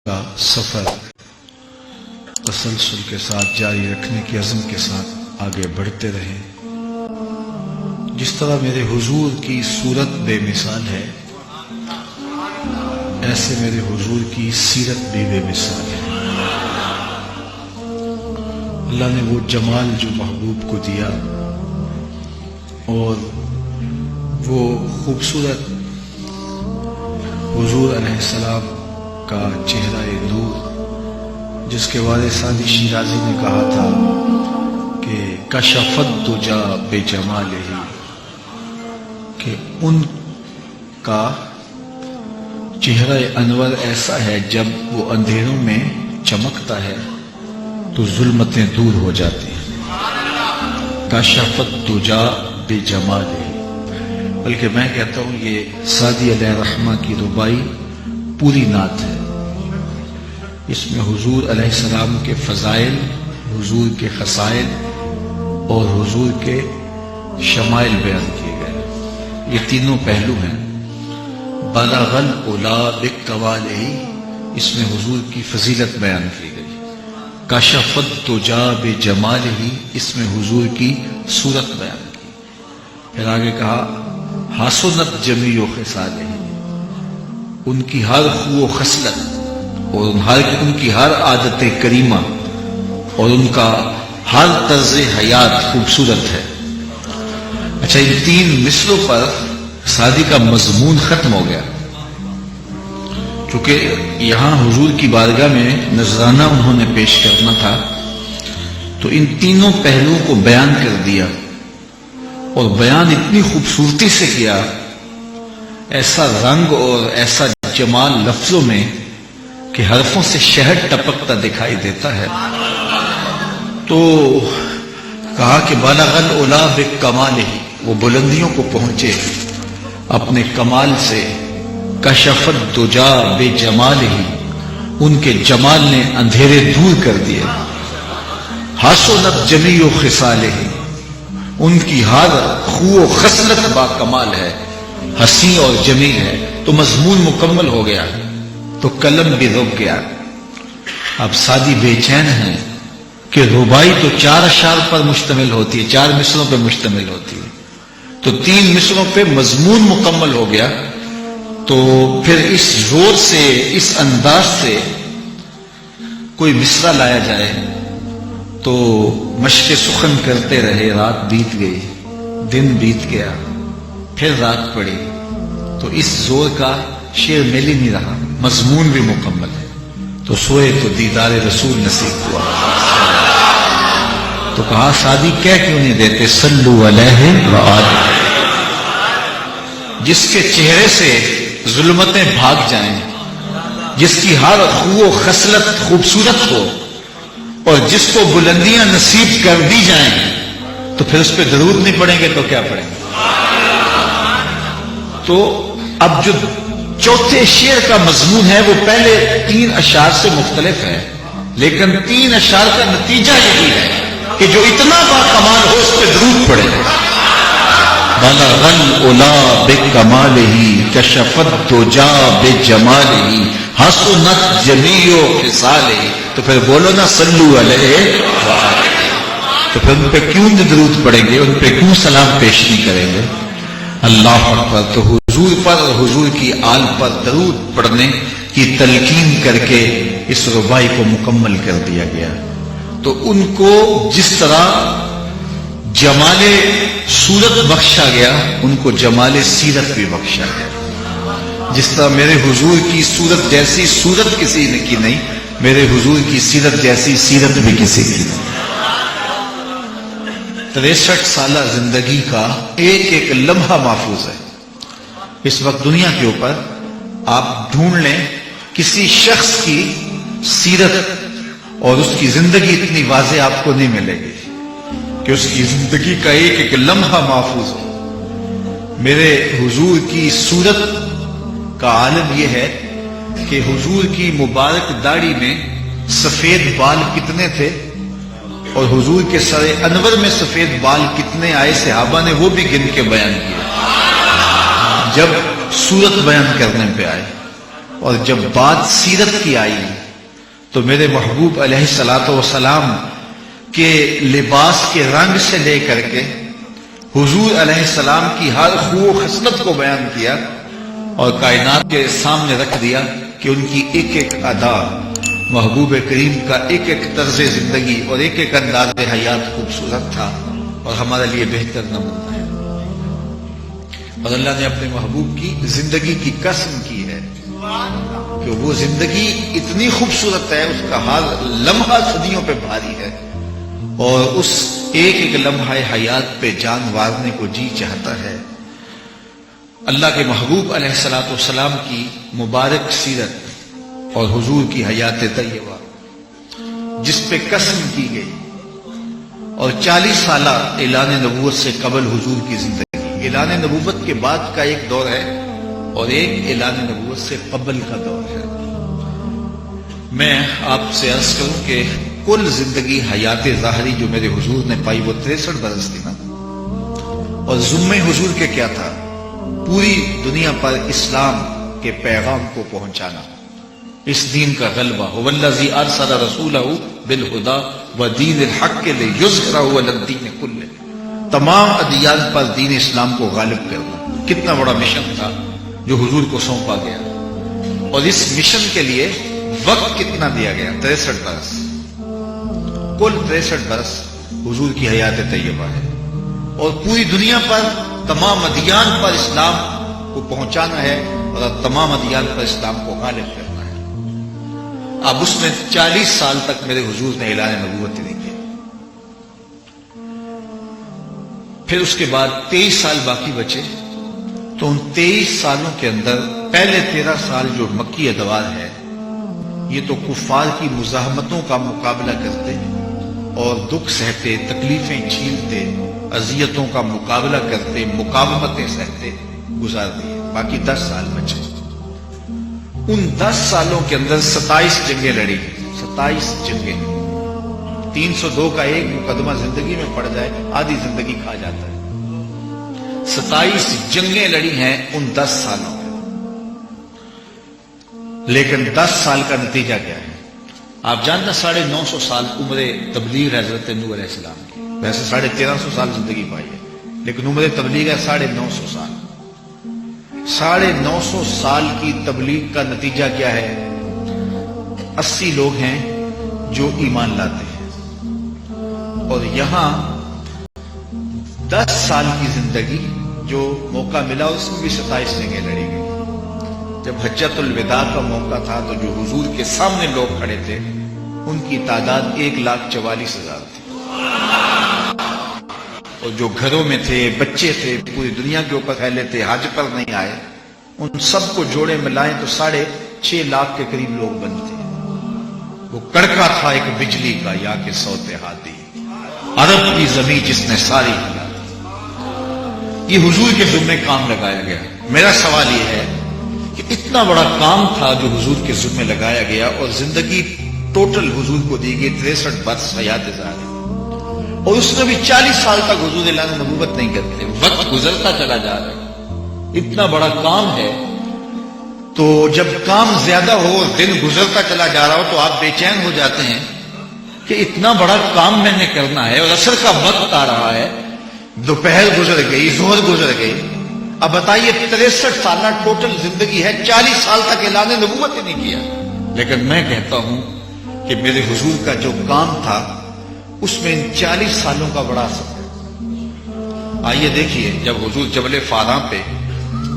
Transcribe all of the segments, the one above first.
کا سفر تسلسل کے ساتھ جاری رکھنے کی عزم کے ساتھ آگے بڑھتے رہیں۔ جس طرح میرے حضور کی صورت بے مثال ہے، ایسے میرے حضور کی سیرت بھی بے مثال ہے۔ اللہ نے وہ جمال جو محبوب کو دیا اور وہ خوبصورت حضور علیہ السلام کا چہرہ نور، جس کے والد سعدی شیرازی نے کہا تھا کہ کشفت دجا بے جمالہ، کہ ان کا چہرہ انور ایسا ہے جب وہ اندھیروں میں چمکتا ہے تو ظلمتیں دور ہو جاتی ہیں۔ کشفت دجا بے جمالہ، بلکہ میں کہتا ہوں یہ سعدی علیہ رحمہ کی ربائی پوری نعت ہے۔ اس میں حضور علیہ السلام کے فضائل، حضور کے خصائل اور حضور کے شمائل بیان کیے گئے۔ یہ تینوں پہلو ہیں۔ بلغ العلا بکمالہ، اس میں حضور کی فضیلت بیان کی گئی۔ کشفت دجا بجمالہ، اس میں حضور کی صورت بیان کی۔ پھر آگے کہا حسنت جمیع خصالہ، ان کی ہر خو و خصلت اور ان کی ہر عادت کریمہ اور ان کا ہر طرز حیات خوبصورت ہے۔ اچھا، ان تین مصروں پر سعدی کا مضمون ختم ہو گیا، چونکہ یہاں حضور کی بارگاہ میں نذرانہ انہوں نے پیش کرنا تھا، تو ان تینوں پہلوؤں کو بیان کر دیا، اور بیان اتنی خوبصورتی سے کیا، ایسا رنگ اور ایسا جمال لفظوں میں کہ حرفوں سے شہد ٹپکتا دکھائی دیتا ہے۔ تو کہا کہ بالغ العلا بکمالہ، وہ بلندیوں کو پہنچے اپنے کمال سے۔ کشفت دجا بجمالہ، ان کے جمال نے اندھیرے دور کر دیے۔ حسنت جمیع خصالہ، ان کی ہر خو و خصلت با کمال ہے، حسین اور جمیل ہے۔ تو مضمون مکمل ہو گیا، تو قلم بھی رک گیا۔ اب سعدی بے چین ہیں کہ ربائی تو 4 اشعار پر مشتمل ہوتی ہے، 4 مصروں پہ مشتمل ہوتی ہے، تو 3 مصروں پہ مضمون مکمل ہو گیا، تو پھر اس زور سے، اس انداز سے کوئی مصرع لایا جائے۔ تو مشق سخن کرتے رہے، رات بیت گئی، دن بیت گیا، پھر رات پڑی، تو اس زور کا شعر مل ہی نہیں رہا، مضمون بھی مکمل ہے۔ تو سوئے تو دیدار رسول نصیب ہوا، تو کہا سعدی کہہ کیوں نہیں دیتے صلو علیہ وآلہ، جس کے چہرے سے ظلمتیں بھاگ جائیں، جس کی ہر خو و خصلت خوبصورت ہو، اور جس کو بلندیاں نصیب کر دی جائیں، تو پھر اس پہ درود نہیں پڑھیں گے تو کیا پڑھیں گے؟ تو اب جو چوتھے شعر کا مضمون ہے وہ پہلے 3 اشعار سے مختلف ہے، لیکن 3 اشعار کا نتیجہ یہی ہے کہ جو اتنا باکمال ہو اس پہ درود پڑھے۔ بلغ العلا بکمالہ، کشفت دجا بجمالہ، حسنت جمیع خصالہ۔ تو پھر بولو نا صلو علیہ وآلہ، تو پھر ان پہ کیوں درود پڑھیں گے، ان پہ کیوں سلام پیش نہیں کریں گے؟ اللہ اکبر۔ تو حضور پر اور حضور کی آل پر درود پڑھنے کی تلقین کر کے اس ربائی کو مکمل کر دیا گیا۔ تو ان کو جس طرح جمال صورت بخشا گیا، ان کو جمال سیرت بھی بخشا گیا۔ جس طرح میرے حضور کی صورت جیسی صورت کسی نے کی نہیں، میرے حضور کی سیرت جیسی سیرت بھی کسی کی نہیں۔ 63 سالہ زندگی کا ایک ایک لمحہ محفوظ ہے۔ اس وقت دنیا کے اوپر آپ ڈھونڈ لیں، کسی شخص کی سیرت اور اس کی زندگی اتنی واضح آپ کو نہیں ملے گی کہ اس کی زندگی کا ایک ایک لمحہ محفوظ ہو۔ میرے حضور کی صورت کا عالم یہ ہے کہ حضور کی مبارک داڑھی میں سفید بال کتنے تھے اور حضور کے سر انور میں سفید بال کتنے آئے، صحابہ نے وہ بھی گن کے بیان کیا جب صورت بیان کرنے پہ آئے۔ اور جب بات سیرت کی آئی تو میرے محبوب علیہ الصلوۃ والسلام کے لباس کے رنگ سے لے کر کے حضور علیہ السلام کی ہر خو و خصلت کو بیان کیا اور کائنات کے سامنے رکھ دیا کہ ان کی ایک ایک ادا، محبوب کریم کا ایک ایک طرز زندگی اور ایک ایک انداز حیات خوبصورت تھا اور ہمارے لیے بہتر نمونہ ہے۔ اور اللہ نے اپنے محبوب کی زندگی کی قسم کی ہے کہ وہ زندگی اتنی خوبصورت ہے، اس کا ہر لمحہ صدیوں پہ بھاری ہے، اور اس ایک ایک لمحہ حیات پہ جان وارنے کو جی چاہتا ہے۔ اللہ کے محبوب علیہ الصلوۃ والسلام کی مبارک سیرت اور حضور کی حیات طیبہ جس پہ قسم کی گئی، اور 40 سالہ اعلان نبوت سے قبل حضور کی زندگی، اعلان نبوت کے بعد کا ایک دور ہے اور ایک اعلان نبوت سے قبل کا دور ہے۔ میں آپ سے عرض کروں کہ کل زندگی حیات ظاہری جو میرے حضور نے پائی وہ 63 برس تھی نا، اور ذمہ حضور کے کیا تھا؟ پوری دنیا پر اسلام کے پیغام کو پہنچانا، اس دین کا غلبہ۔ هو الذی ارسل رسولہ بالہدی ودین الحق لیظہرہ علی الدین کلہ، تمام ادیان پر دین اسلام کو غالب کرنا۔ کتنا بڑا مشن تھا جو حضور کو سونپا گیا، اور اس مشن کے لیے وقت کتنا دیا گیا؟ 63 برس، کل 63 برس حضور کی حیات طیبہ ہے، اور پوری دنیا پر تمام ادیان پر اسلام کو پہنچانا ہے اور تمام ادیان پر اسلام کو غالب کرنا ہے۔ اب اس میں 40 سال تک میرے حضور نے اعلان نبوت نہیں کیا، پھر اس کے بعد 23 سال باقی بچے، تو ان 23 سالوں کے اندر پہلے 13 سال جو مکی ادوار ہے، یہ تو کفار کی مزاحمتوں کا مقابلہ کرتے اور دکھ سہتے، تکلیفیں جھیلتے، اذیتوں کا مقابلہ کرتے، مقاومتیں سہتے گزار دیے۔ باقی 10 سال بچے، ان 10 سالوں کے اندر 27 جنگیں لڑی، 27 جنگیں۔ 302 کا ایک مقدمہ زندگی میں پڑ جائے آدھی زندگی کھا جاتا ہے۔ 27 جنگیں لڑی ہیں ان 10 سالوں میں، لیکن 10 سال کا نتیجہ کیا ہے؟ آپ جانتے ہیں 950 سال عمر تبلیغ حضرت نوح علیہ السلام کی، ویسے 1350 سال زندگی پائی ہے، لیکن عمر تبلیغ ہے 950 سال۔ 950 سال کی تبلیغ کا نتیجہ کیا ہے؟ 80 لوگ ہیں جو ایمان لاتے ہیں، اور یہاں 10 سال کی زندگی جو موقع ملا اس میں بھی 27 جنگیں لڑی گئی۔ جب حجۃ الوداع کا موقع تھا تو جو حضور کے سامنے لوگ کھڑے تھے ان کی تعداد 1,44,000 تھی، اور جو گھروں میں تھے، بچے تھے، پوری دنیا کے اوپر پھیلے تھے، حج پر نہیں آئے، ان سب کو جوڑے ملائیں تو 6.5 لاکھ کے قریب لوگ بنتے ہیں۔ وہ کڑکا تھا ایک بجلی کا، یا کہ سوتے ہاتھی، عرب کی زمین جس نے ساری ہلا۔ یہ حضور کے ذمے کام لگایا گیا۔ میرا سوال یہ ہے کہ اتنا بڑا کام تھا جو حضور کے ذمے لگایا گیا، اور زندگی ٹوٹل حضور کو دی گئی 63 برس حیات ظاہری، اور اس میں بھی 40 سال تک حضور اعلان نبوت نہیں کرتے، وقت گزرتا چلا جا رہا ہے۔ اتنا بڑا کام ہے تو جب کام زیادہ ہو، دن گزرتا چلا جا رہا ہو تو آپ بے چین ہو جاتے ہیں کہ اتنا بڑا کام میں نے کرنا ہے، اور عصر کا وقت آ رہا ہے، دوپہر گزر گئی، ظہر گزر گئی، اب بتائیے 63 سالہ ٹوٹل زندگی ہے، 40 سال تک اعلان نبوت ہی نہیں کیا۔ لیکن میں کہتا ہوں کہ میرے حضور کا جو کام تھا اس میں ان 40 سالوں کا بڑا اثر ہے۔ آئیے دیکھیے، جب حضور جبل فاراں پہ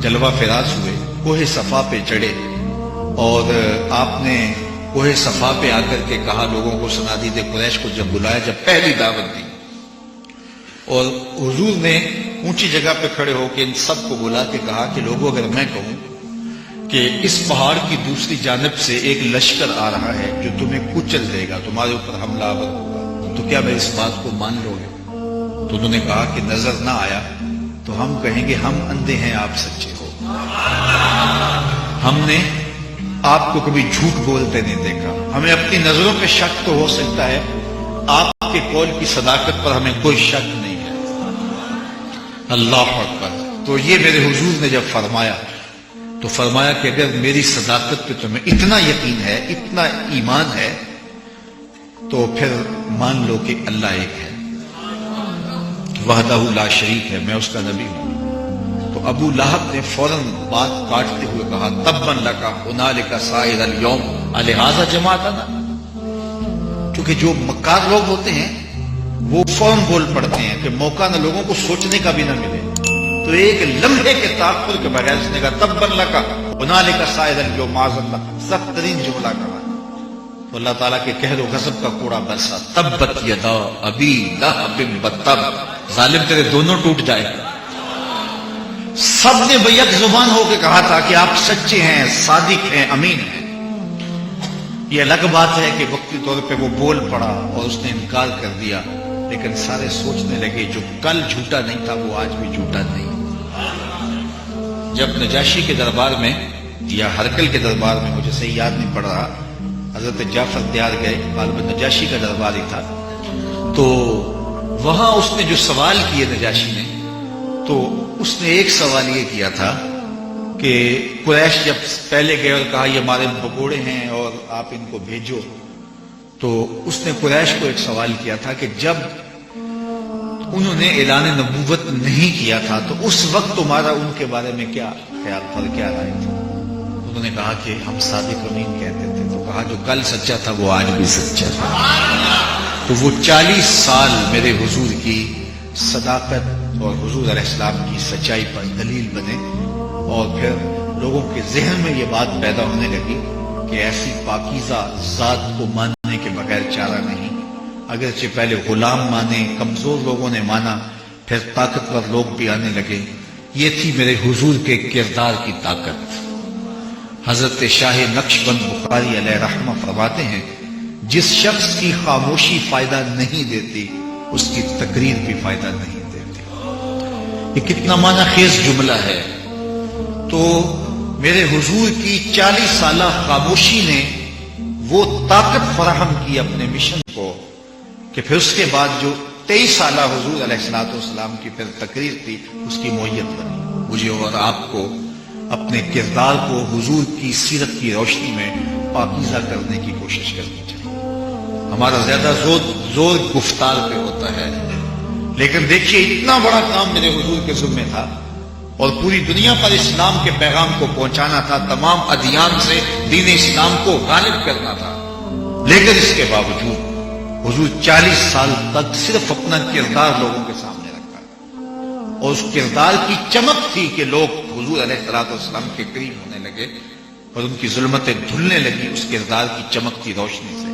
جلوہ فراز ہوئے، کوہ صفا پہ چڑھے، اور آپ نے کوہ صفا پہ آ کر کے کہا، لوگوں کو صنادید قریش کو جب بلایا، جب پہلی دعوت دی، اور حضور نے اونچی جگہ پہ کھڑے ہو کے ان سب کو بلا کے کہا کہ لوگوں، اگر میں کہوں کہ اس پہاڑ کی دوسری جانب سے ایک لشکر آ رہا ہے جو تمہیں کچل دے گا، تمہارے اوپر حملہ آور ہوگا، تو کیا میں اس بات کو مان لو گے؟ تو انہوں نے کہا کہ نظر نہ آیا تو ہم کہیں گے ہم اندھے ہیں، آپ سچے ہو، ہم نے آپ کو کبھی جھوٹ بولتے نہیں دیکھا، ہمیں اپنی نظروں پہ شک تو ہو سکتا ہے، آپ کے قول کی صداقت پر ہمیں کوئی شک نہیں ہے۔ اللہ اکبر۔ تو یہ میرے حضور نے جب فرمایا تو فرمایا کہ اگر میری صداقت پہ تمہیں اتنا یقین ہے، اتنا ایمان ہے، تو پھر مان لو کہ اللہ ایک ہے، وحدہ لا شریک ہے، میں اس کا نبی ہوں۔ تو ابو لہب نے فوراً بات کاٹتے ہوئے کہا تباً لک ہنالک سائر اليوم الہذا جماعتنا، کیونکہ جو مکار لوگ ہوتے ہیں وہ فوراً بول پڑتے ہیں کہ موقع نہ لوگوں کو سوچنے کا بھی نہ ملے، تو ایک لمحے کے تاخر کے بغیر اس نے کہا تباً لک ہنالک سائر اليوم، معاذ اللہ، سخت ترین جملہ کہا۔ تو اللہ تعالیٰ کے قہر و غضب کا کوڑا برسا، تبت یدا ابی لہب وتب، ظالم تیرے دونوں ٹوٹ جائے۔ سب نے بیک زبان ہو کے کہا تھا کہ آپ سچے ہیں، صادق ہیں، امین ہیں۔ یہ الگ بات ہے کہ وقتی طور پہ وہ بول پڑا اور اس نے انکار کر دیا، لیکن سارے سوچنے لگے جو کل جھوٹا نہیں تھا وہ آج بھی جھوٹا نہیں۔ جب نجاشی کے دربار میں یا ہرکل کے دربار میں، مجھے صحیح یاد نہیں پڑ رہا، حضرت جعفر تیار گئے، غالباً نجاشی کا دربار ہی تھا، تو وہاں اس نے جو سوال کیے نجاشی نے، تو اس نے ایک سوال یہ کیا تھا کہ قریش جب پہلے گئے اور کہا یہ ہمارے بگوڑے ہیں اور آپ ان کو بھیجو، تو اس نے قریش کو ایک سوال کیا تھا کہ جب انہوں نے اعلان نبوت نہیں کیا تھا تو اس وقت تمہارا ان کے بارے میں کیا خیال تھا، کیا رائے تھی؟ انہوں نے کہا کہ ہم صادق امین کہتے تھے۔ تو کہا جو کل سچا تھا وہ آج بھی سچا تھا۔ تو وہ 40 سال میرے حضور کی صداقت اور حضور علیہ السلام کی سچائی پر دلیل بنے، اور پھر لوگوں کے ذہن میں یہ بات پیدا ہونے لگی کہ ایسی پاکیزہ ذات کو ماننے کے بغیر چارہ نہیں۔ اگرچہ پہلے غلام مانے، کمزور لوگوں نے مانا، پھر طاقتور لوگ بھی آنے لگے۔ یہ تھی میرے حضور کے کردار کی طاقت۔ حضرت شاہ نقشبند بخاری علیہ رحمہ فرماتے ہیں جس شخص کی خاموشی فائدہ نہیں دیتی اس کی تقریر بھی فائدہ نہیں دیتی۔ یہ کتنا معنی خیز جملہ ہے۔ تو میرے حضور کی 40 سالہ خاموشی نے وہ طاقت فراہم کی اپنے مشن کو کہ پھر اس کے بعد جو 23 سالہ حضور علیہ السلام کی پھر تقریر تھی اس کی مویت بنی۔ مجھے اور آپ کو اپنے کردار کو حضور کی سیرت کی روشنی میں پاکیزہ کرنے کی کوشش کرنی چاہیے۔ ہمارا زیادہ زور گفتار پہ ہوتا ہے، لیکن دیکھیے اتنا بڑا کام میرے حضور کے ذمہ تھا اور پوری دنیا پر اسلام کے پیغام کو پہنچانا تھا، تمام ادیان سے دین اسلام کو غالب کرنا تھا، لیکن اس کے باوجود حضور 40 سال تک صرف اپنا کردار لوگوں کے سامنے رکھا، اور اس کردار کی چمک تھی کہ لوگ حضور علیہ السلام کے قریب ہونے لگے اور ان کی ظلمتیں دھلنے لگی اس کردار کی چمکتی روشنی سے۔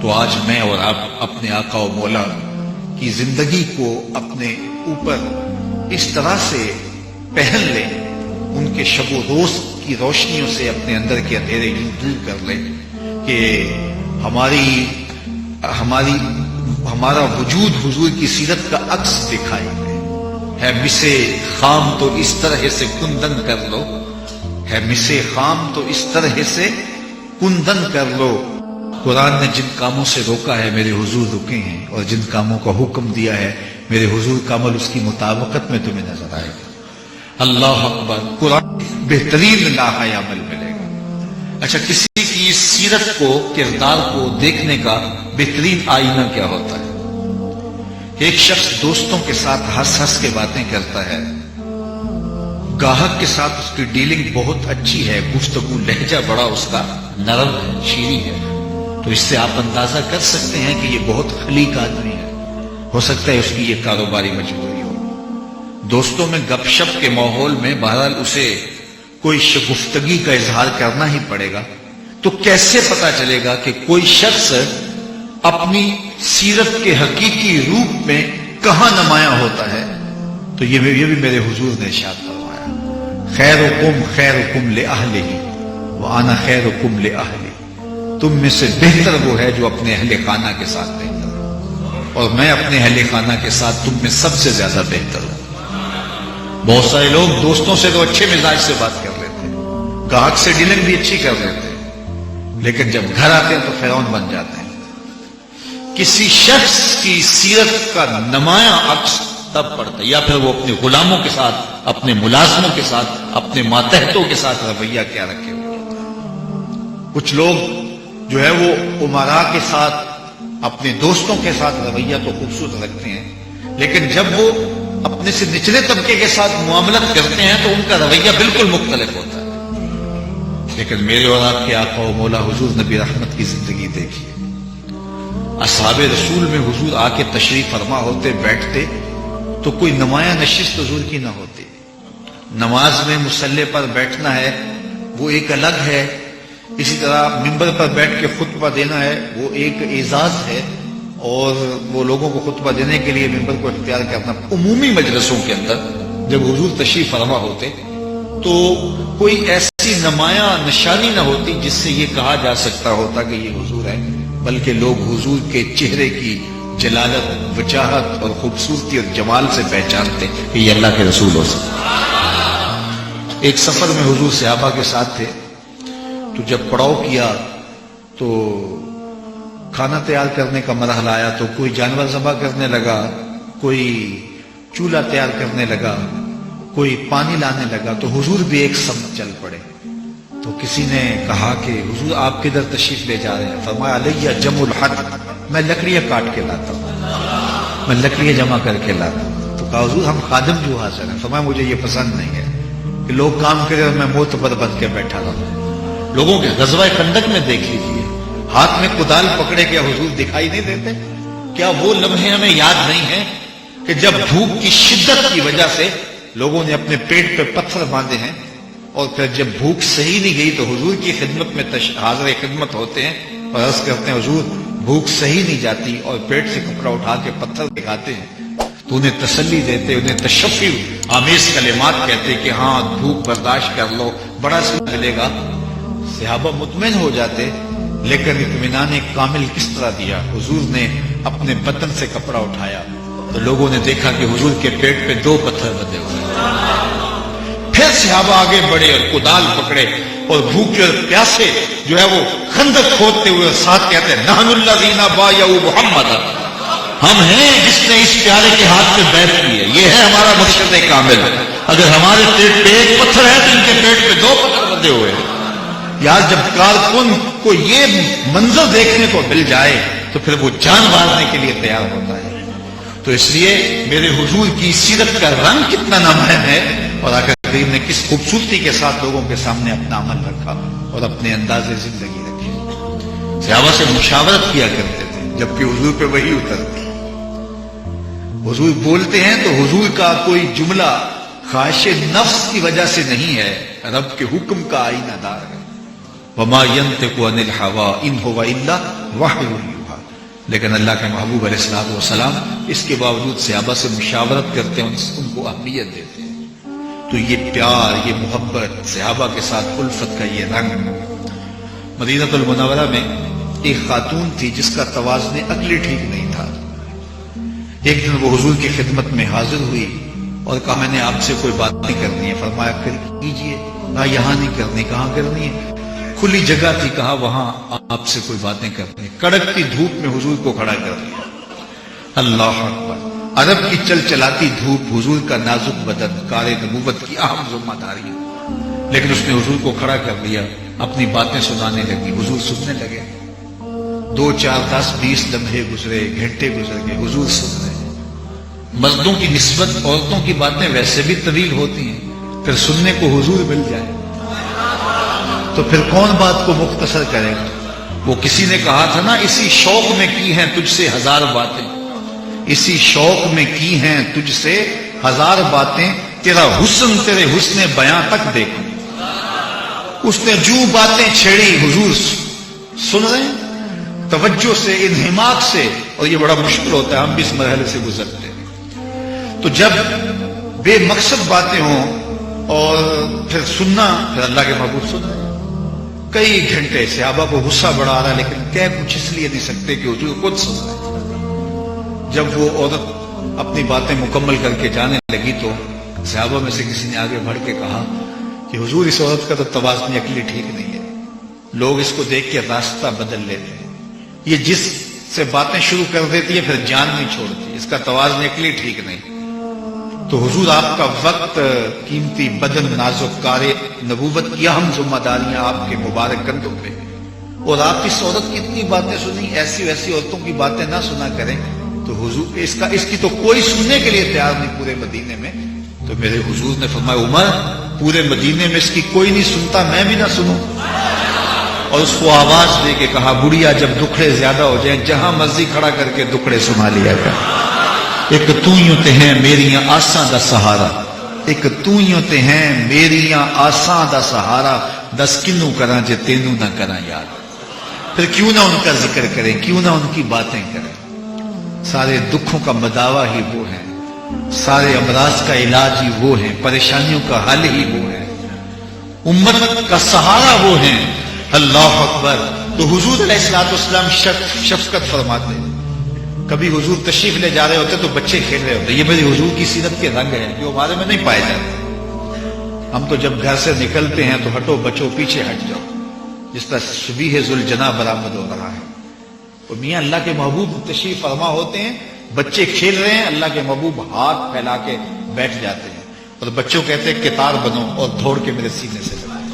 تو آج میں اور آپ اپنے آقا و مولا کی زندگی کو اپنے اوپر اس طرح سے پہن لیں، ان کے شب و روز کی روشنیوں سے اپنے اندر کے اندھیرے یوں دور کر لیں کہ ہمارا وجود حضور کی سیرت کا عکس دکھائی دے۔ ہے مسے خام تو اس طرح سے کندن کر لو، ہے مسے خام تو اس طرح سے کندن کر لو۔ قرآن نے جن کاموں سے روکا ہے میرے حضور رکے ہیں، اور جن کاموں کا حکم دیا ہے میرے حضور کا عمل اس کی مطابقت میں تمہیں نظر آئے گا۔ اللہ اکبر، قرآن بہترین لاحہ عمل ملے گا۔ اچھا، کسی کی سیرت کو، کردار کو دیکھنے کا بہترین آئینہ کیا ہوتا ہے؟ ایک شخص دوستوں کے ساتھ ہنس ہنس کے باتیں کرتا ہے، گاہک کے ساتھ اس کی ڈیلنگ بہت اچھی ہے، گفتگو لہجہ بڑا اس کا نرم ہے، شیریں ہے، تو اس سے آپ اندازہ کر سکتے ہیں کہ یہ بہت خلیق آدمی ہے۔ ہو سکتا ہے اس کی یہ کاروباری مجبوری ہو۔ دوستوں میں گپ شپ کے ماحول میں بہرحال اسے کوئی شگفتگی کا اظہار کرنا ہی پڑے گا۔ تو کیسے پتا چلے گا کہ کوئی شخص اپنی سیرت کے حقیقی روپ میں کہاں نمایاں ہوتا ہے؟ تو یہ بھی میرے حضور نے ارشاد فرمایا، خیرکم لأہلہ وانا خیرکم لأہلی، تم میں سے بہتر وہ ہے جو اپنے اہل خانہ کے ساتھ بہتر ہے، اور میں اپنے اہل خانہ کے ساتھ تم میں سب سے زیادہ بہتر ہوں۔ بہت سارے لوگ دوستوں سے تو اچھے مزاج سے بات کر لیتے ہیں، گاہک سے ڈیلنگ بھی اچھی کر لیتے ہیں، لیکن جب گھر آتے ہیں تو فرعون بن جاتے ہیں۔ کسی شخص کی سیرت کا نمایاں عکس تب پڑتا ہے یا پھر وہ اپنے غلاموں کے ساتھ اپنے ملازموں کے ساتھ، اپنے ماتحتوں کے ساتھ رویہ کیا رکھے ہوئے. کچھ لوگ جو ہے وہ امراء کے ساتھ، اپنے دوستوں کے ساتھ رویہ تو خوبصورت رکھتے ہیں، لیکن جب وہ اپنے سے نچلے طبقے کے ساتھ معاملت کرتے ہیں تو ان کا رویہ بالکل مختلف ہوتا ہے. لیکن میرے اور آپ کے آقا و مولا حضور نبی رحمت کی زندگی دیکھیے. اصحاب رسول میں حضور آ کے تشریف فرما ہوتے، بیٹھتے تو کوئی نمایاں نشست حضور کی نہ ہوتی. نماز میں مصلی پر بیٹھنا ہے وہ ایک الگ ہے، اسی طرح ممبر پر بیٹھ کے خطبہ دینا ہے وہ ایک اعزاز ہے، اور وہ لوگوں کو خطبہ دینے کے لیے ممبر کو اختیار کرنا. عمومی مجلسوں کے اندر جب حضور تشریف فرما ہوتے تو کوئی ایسی نمایاں نشانی نہ ہوتی جس سے یہ کہا جا سکتا ہوتا کہ یہ حضور ہے، بلکہ لوگ حضور کے چہرے کی جلالت، وجاہت اور خوبصورتی اور جمال سے پہچانتے کہ یہ اللہ کے رسول ہو سکتا. ایک سفر میں حضور صحابہ کے ساتھ تھے، تو جب پڑاؤ کیا تو کھانا تیار کرنے کا مرحلہ آیا تو کوئی جانور ذبح کرنے لگا، کوئی چولہا تیار کرنے لگا، کوئی پانی لانے لگا، تو حضور بھی ایک سمت چل پڑے. تو کسی نے کہا کہ حضور آپ کدھر تشریف لے جا رہے ہیں؟ فرمایا علیہ جمع الحطب، میں لکڑیاں کاٹ کے لاتا ہوں، میں لکڑیاں جمع کر کے لاتا ہوں. تو کہا حضور ہم خادم جو حاضر ہیں. فرمایا مجھے یہ پسند نہیں ہے کہ لوگ کام کریں اور میں معتبر بن کے بیٹھا رہوں. لوگوں کے غزوہ خندق میں دیکھ لیجیے، ہاتھ میں کدال پکڑے کیا حضور دکھائی نہیں دیتے؟ کیا وہ لمحے ہمیں یاد نہیں ہیں کہ جب بھوک کی شدت کی وجہ سے لوگوں نے اپنے پیٹ پہ پتھر باندھے ہیں، اور پھر جب بھوک صحیح نہیں گئی تو حضور کی خدمت میں حاضر خدمت ہوتے ہیں اور عرض کرتے ہیں حضور بھوک صحیح نہیں جاتی، اور پیٹ سے کپڑا اٹھا کے پتھر دکھاتے ہیں تو انہیں تسلی دیتے، انہیں تشفی آمیز کلمات کہتے کہ ہاں بھوک برداشت کر لو، بڑا سکھ ملے گا. صحابہ مطمئن ہو جاتے. لیکن اطمینان کامل کس طرح دیا؟ حضور نے اپنے بدن سے کپڑا اٹھایا تو لوگوں نے دیکھا کہ حضور کے پیٹ پہ 2 پتھر بندھے ہوئے. پھر صحابہ آگے بڑھے اور کدال پکڑے اور بھوکے اور پیاسے جو ہے وہ خندق کھودتے ہوئے ساتھ کہتے ہیں نحن الذین بایعوا محمد، ہم ہیں جس نے اس پیارے کے ہاتھ پہ بیعت کی ہے، یہ ہے ہمارا مرشد کامل. اگر ہمارے پیٹ پہ 1 پتھر ہے تو ان کے پیٹ پہ 2 پتھر بندھے ہوئے ہیں. یار جب کارکن کو یہ منظر دیکھنے کو مل جائے تو پھر وہ جان مارنے کے لیے تیار ہوتا ہے. تو اس لیے میرے حضور کی سیرت کا رنگ کتنا نامحرم ہے، اور آقا کریم نے کس خوبصورتی کے ساتھ لوگوں کے سامنے اپنا عمل رکھا اور اپنے انداز زندگی رکھی. صحابہ سے مشاورت کیا کرتے تھے جبکہ حضور پہ وحی اترتی. حضور بولتے ہیں تو حضور کا کوئی جملہ خواہش نفس کی وجہ سے نہیں ہے، رب کے حکم کا آئینہ دار ہے. وما ينطق عن الهوى ان هو الا وحی یوحی. لیکن اللہ کے محبوب علیہ الصلوۃ والسلام اس کے باوجود صحابہ سے مشاورت کرتے ہیں، ان کو اہمیت دیتے ہیں. تو یہ پیار، یہ محبت، صحابہ کے ساتھ الفت کا یہ رنگ. مدینہ المنورہ میں ایک خاتون تھی جس کا توازن عقلی ٹھیک نہیں تھا. ایک دن وہ حضور کی خدمت میں حاضر ہوئی اور کہا میں نے آپ سے کوئی بات نہیں کرنی ہے. فرمایا پھر کیجیے. کہا یہاں نہیں کرنی. کہاں کرنی ہے؟ کھلی جگہ تھی. کہا وہاں آپ سے کوئی باتیں کرنی. کڑکتی دھوپ میں حضور کو کھڑا کر دیا. اللہ اکبر. عرب کی چل چلاتی دھوپ، حضور کا نازک بدن، کار نبوت کی اہم ذمہ داری، لیکن اس نے حضور کو کھڑا کر دیا، اپنی باتیں سنانے لگی. حضور سننے لگے. 2 4 10 20 لمحے گزرے، گھنٹے گزر گئے، حضور سن رہے. مردوں کی نسبت عورتوں کی باتیں ویسے بھی طویل ہوتی ہیں، پھر سننے کو حضور مل جائے تو پھر کون بات کو مختصر کرے گا؟ وہ کسی نے کہا تھا نا اسی شوق میں کی ہیں تجھ سے 1000 باتیں، اسی شوق میں کی ہیں تجھ سے 1000 باتیں، تیرا حسن تیرے حسن بیاں تک دیکھوں. اس نے جو باتیں چھیڑی حضور سن رہے ہیں توجہ سے، انہماک سے. اور یہ بڑا مشکل ہوتا ہے، ہم بھی اس مرحلے سے گزرتے ہیں. تو جب بے مقصد باتیں ہوں اور پھر سننا، پھر اللہ کے محبوب سن رہے ہیں. کئی گھنٹے صحابہ کو غصہ بڑا آ رہا ہے، لیکن کہہ کچھ اس لیے نہیں سکتے کہ حضور خود سن رہے ہیں. جب وہ عورت اپنی باتیں مکمل کر کے جانے لگی تو صحابہ میں سے کسی نے آگے بڑھ کے کہا کہ حضور اس عورت کا تو توازن عقلی ٹھیک نہیں ہے. لوگ اس کو دیکھ کے راستہ بدل لیتے ہیں. یہ جس سے باتیں شروع کر دیتی ہے پھر جان نہیں چھوڑتی. اس کا توازن عقلی ٹھیک نہیں. تو حضور آپ کا وقت قیمتی بدن نازک کار نبوت کی اہم ذمہ داریاں آپ کے مبارک کندھوں پہ، اور آپ اس عورت کی اتنی باتیں سنی، ایسی ویسی عورتوں کی باتیں نہ سنا کریں تو حضور اس کی تو کوئی سننے کے لیے تیار نہیں پورے مدینے میں. تو میرے حضور نے فرمایا عمر پورے مدینے میں اس کی کوئی نہیں سنتا، میں بھی نہ سنوں. اور اس کو آواز دے کے کہا بڑھیا جب دکھڑے زیادہ ہو جائیں جہاں مرضی کھڑا کر کے دکھڑے سنا لیا کر. ایک توئیوں تے ہیں میریاں آساں دا سہارا، ایک توئیوں تے ہیں میریاں آساں دا سہارا، دس کنوں کراں جے تینوں نہ کراں یاد. پھر کیوں نہ ان کا ذکر کریں، کیوں نہ ان کی باتیں کریں. سارے دکھوں کا مداوا ہی وہ ہے، سارے امراض کا علاج ہی وہ ہے، پریشانیوں کا حل ہی وہ ہے، امت کا سہارا وہ ہیں. اللہ اکبر. تو حضور علیہ الصلوۃ والسلام شفقت فرماتے ہیں. کبھی حضور تشریف لے جا رہے ہوتے تو بچے کھیل رہے ہوتے. یہ میری حضور کی سیرت کے رنگ ہیں جو ہمارے میں نہیں پائے جاتے. ہم تو جب گھر سے نکلتے ہیں تو ہٹو بچوں پیچھے ہٹ جاؤ، جس طرح شبیہ ذوالجناح برآمد ہو رہا ہے. تو میاں اللہ کے محبوب تشریف فرما ہوتے ہیں، بچے کھیل رہے ہیں، اللہ کے محبوب ہاتھ پھیلا کے بیٹھ جاتے ہیں اور بچوں کہتے ہیں کتار بنو اور دوڑ کے میرے سینے سے لگائیں،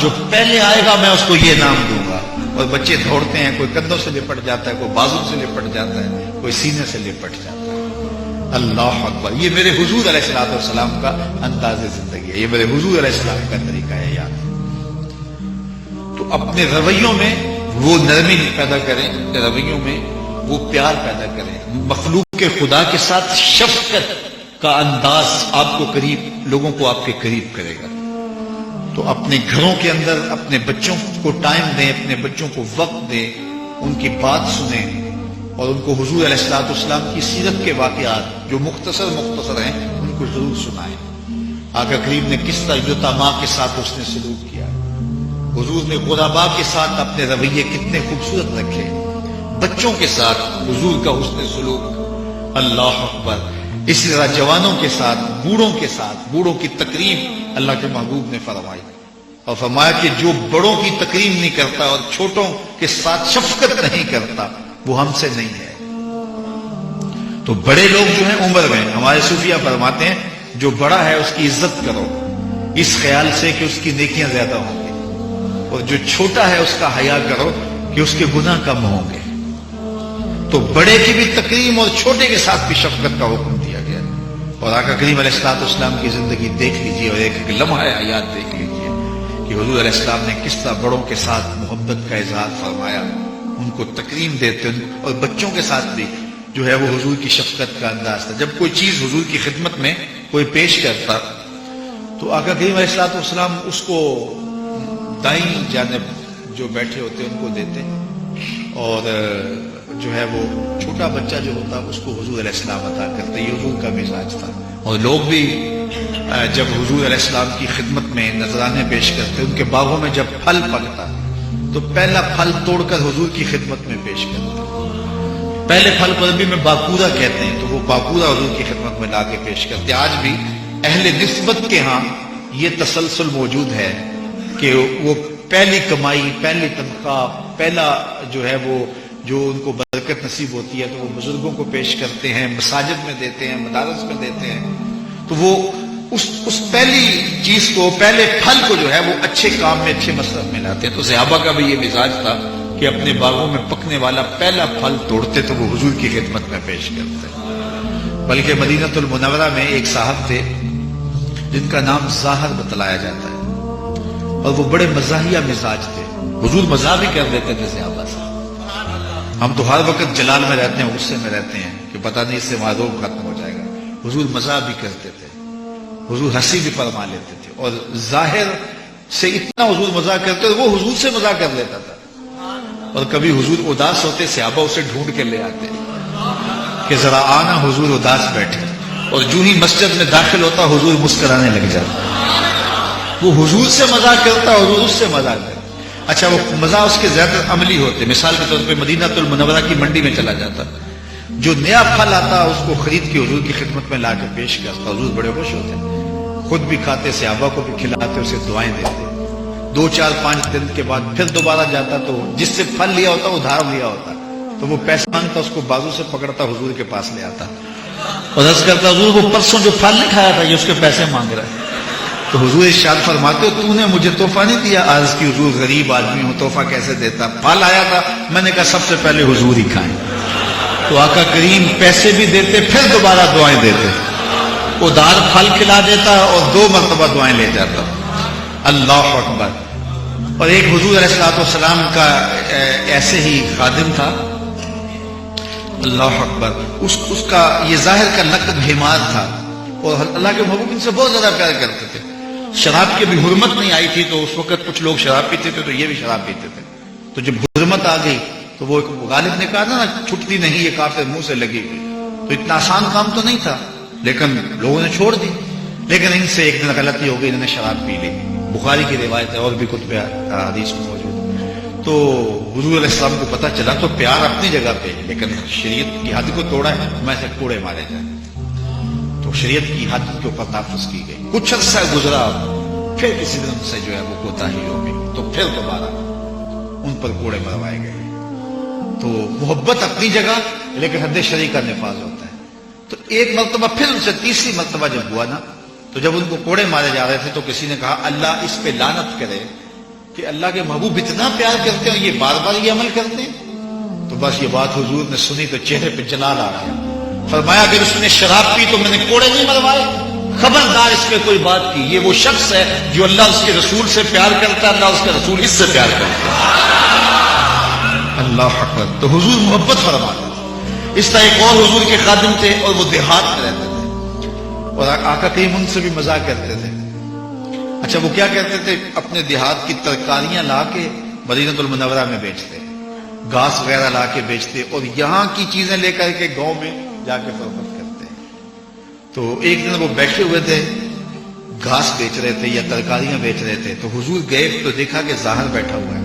جو پہلے آئے گا میں اس کو یہ نام دوں گا. اور بچے دوڑتے ہیں، کوئی کندھوں سے لپٹ جاتا ہے، کوئی بازو سے لپٹ جاتا ہے، کوئی سینے سے لپٹ جاتا ہے. اللہ اکبر. یہ میرے حضور علیہ الصلوۃ والسلام کا انداز زندگی ہے، یہ میرے حضور علیہ السلام کا طریقہ ہے یار. تو اپنے رویوں میں وہ نرمی پیدا کریں، رویوں میں وہ پیار پیدا کریں. مخلوق کے خدا کے ساتھ شفقت کا انداز آپ کو قریب، لوگوں کو آپ کے قریب کرے گا. تو اپنے گھروں کے اندر اپنے بچوں کو ٹائم دیں، اپنے بچوں کو وقت دیں، ان کی بات سنیں اور ان کو حضور علیہ الصلوۃ والسلام کی سیرت کے واقعات جو مختصر ہیں ان کو ضرور سنائیں. آقا کریم نے کس طرح یتاما کے ساتھ اس نے سلوک کیا، حضور نے غربا کے ساتھ اپنے رویے کتنے خوبصورت رکھے، بچوں کے ساتھ حضور کا حسن سلوک. اللہ اکبر. اسی طرح جوانوں کے ساتھ، بوڑھوں کے ساتھ، بوڑھوں کی تکریم اللہ کے محبوب نے فرمائی اور فرمایا کہ جو بڑوں کی تکریم نہیں کرتا اور چھوٹوں کے ساتھ شفقت نہیں کرتا وہ ہم سے نہیں ہے. تو بڑے لوگ جو ہیں عمر میں، ہمارے صوفیہ فرماتے ہیں جو بڑا ہے اس کی عزت کرو اس خیال سے کہ اس کی نیکیاں زیادہ ہوں گی، اور جو چھوٹا ہے اس کا حیا کرو کہ اس کے گناہ کم ہوں گے. تو بڑے کی بھی تکریم اور چھوٹے کے ساتھ بھی شفقت کا حکم دیا گیا. اور آقا کریم علیہ الصلوۃ والسلام کی زندگی دیکھ لیجیے اور ایک ایک لمحہ حیات دیکھ لیجیے کہ حضور علیہ السلام نے کس طرح بڑوں کے ساتھ محبت کا اظہار فرمایا، ان کو تکریم دیتے. اور بچوں کے ساتھ بھی جو ہے وہ حضور کی شفقت کا انداز تھا. جب کوئی چیز حضور کی خدمت میں کوئی پیش کرتا تو آقا کریم علیہ الصلوۃ والسلام اس کو دائیں جانب جو بیٹھے ہوتے ان کو دیتے، اور جو ہے وہ چھوٹا بچہ جو ہوتا اس کو حضور علیہ السلام عطا کرتے. یہ حضور کا مزاج تھا. اور لوگ بھی جب حضور علیہ السلام کی خدمت میں نذرانے پیش کرتے، ان کے باغوں میں جب پھل پکتا تو پہلا پھل توڑ کر حضور کی خدمت میں پیش کرتے. پہلے پھل کو عربی میں باقورہ کہتے ہیں، تو وہ باقورہ حضور کی خدمت میں لا کے پیش کرتے. آج بھی اہل نسبت کے ہاں یہ تسلسل موجود ہے کہ وہ پہلی کمائی، پہلی تنخواہ، پہلا جو ہے وہ جو ان کو برکت نصیب ہوتی ہے تو وہ بزرگوں کو پیش کرتے ہیں، مساجد میں دیتے ہیں، مدارس میں دیتے ہیں. تو وہ اس پہلی چیز کو، پہلے پھل کو جو ہے وہ اچھے کام میں، اچھے مصرف میں لاتے ہیں. تو صحابہ کا بھی یہ مزاج تھا کہ اپنے باغوں میں پکنے والا پہلا پھل توڑتے تو وہ حضور کی خدمت میں پیش کرتے. بلکہ مدینہ المنورہ میں ایک صاحب تھے جن کا نام ظاہر بتلایا جاتا ہے، اور وہ بڑے مزاحیہ مزاج تھے. حضور مزاح بھی کر دیتے تھے صحابہ سے. ہم تو ہر وقت جلال میں رہتے ہیں، غصے میں رہتے ہیں کہ پتہ نہیں اس سے معذور ختم ہو جائے گا. حضور مزاح بھی کرتے تھے، حضور ہنسی بھی فرما لیتے تھے، اور ظاہر سے اتنا حضور مزاح کرتے وہ حضور سے مزاح کر لیتا تھا. اور کبھی حضور اداس ہوتے، صحابہ اسے ڈھونڈ کے لے آتے کہ ذرا آنا حضور اداس بیٹھے، اور جو ہی مسجد میں داخل ہوتا حضور مسکرانے لگ جاتا. وہ حضور سے مزاح کرتا، حضور اس سے مزاح کرتا. اچھا وہ مزاح اس کے زیادہ عملی ہوتے. مثال کے طور پہ مدینہ المنورہ کی منڈی میں چلا جاتا، جو نیا پھل آتا اس کو خرید کے حضور کی خدمت میں لا کے پیش کرتا. حضور بڑے خوش ہوتے، خود بھی کھاتے، صحابہ کو بھی کھلاتے، اسے دعائیں دیتے. 2-4-5 دن کے بعد پھر دوبارہ جاتا تو جس سے پھل لیا ہوتا ادھار لیا ہوتا، تو وہ پیسہ مانگتا، اس کو بازو سے پکڑتا، حضور کے پاس لے آتا. اور عرض کرتا حضور وہ پرسوں جو پھل نہیں کھایا تھا یہ اس کے پیسے مانگ رہا ہے. تو حضور ارشاد فرماتے ہو تو نے مجھے تحفہ نہیں دیا. عرض کی حضور غریب آدمی ہوں تحفہ کیسے دیتا؟ پھل آیا تھا میں نے کہا سب سے پہلے حضور ہی کھائیں. تو آقا کریم پیسے بھی دیتے پھر دوبارہ دعائیں دیتے. ادھار پھل کھلا دیتا اور 2 مرتبہ دعائیں لے جاتا. اللہ اکبر. اور ایک حضور علیہ الصلوۃ والسلام کا ایسے ہی خادم تھا. اللہ اکبر. اس کا یہ ظاہر کا لقب حمار تھا اور اللہ کے محبوب ان سے بہت زیادہ پیار کرتے تھے. شراب کی بھی حرمت نہیں آئی تھی تو اس وقت کچھ لوگ شراب پیتے تھے تو یہ بھی شراب پیتے تھے. تو جب حرمت آ گئی تو وہ غالب نے کہا نا چھٹتی نہیں یہ کافر منہ سے لگی ہوئی. تو اتنا آسان کام تو نہیں تھا لیکن لوگوں نے چھوڑ دی. لیکن ان سے ایک دن غلطی ہو گئی انہوں نے شراب پی لی. بخاری کی روایت ہے اور بھی کتب حدیث میں موجود. تو حضور علیہ السلام کو پتہ چلا تو پیار اپنی جگہ پہ لیکن شریعت کی حد کو توڑا ہے میں سے کوڑے مارے جائیں. تو شریعت کی حد کے اوپر نافذ کی گئی. کچھ عرصہ گزرا پھر کسی دن سے جو ہے وہ کوتاہی ہو گئی تو پھر دوبارہ ان پر کوڑے مروائے گئے. تو محبت اپنی جگہ لیکن حد شرعی کا نفاذ ہوتا ہے. تو ایک مرتبہ پھر ان سے تیسری مرتبہ جب ہوا نا تو جب ان کو کوڑے مارے جا رہے تھے تو کسی نے کہا اللہ اس پہ لعنت کرے کہ اللہ کے محبوب اتنا پیار کرتے ہیں یہ بار بار یہ عمل کرتے ہیں. تو بس یہ بات حضور نے سنی تو چہرے پہ جلال آ گیا. فرمایا اگر اس نے شراب پی تو میں نے کوڑے نہیں مروائے. خبردار اس پہ کوئی بات کی. یہ وہ شخص ہے جو اللہ اس کے رسول سے پیار کرتا ہے اللہ اس کے رسول اس سے پیار کرتا ہے. اللہ اکبر. تو حضور محبت فرماتے. اس طرح ایک اور حضور کے خادم تھے اور وہ دیہات میں رہتے تھے اور آقا کریم ان سے بھی مزاق کرتے تھے. اچھا وہ کیا کہتے تھے اپنے دیہات کی ترکاریاں لا کے مدینہ المنورہ میں بیچتے گھاس وغیرہ لا کے بیچتے اور یہاں کی چیزیں لے کر کے گاؤں میں جا کے فروخت کرتے. تو ایک دن وہ بیٹھے ہوئے تھے گھاس بیچ رہے تھے یا ترکاریاں بیچ رہے تھے تو حضور گئے تو دیکھا کہ ظاہر بیٹھا ہوا ہے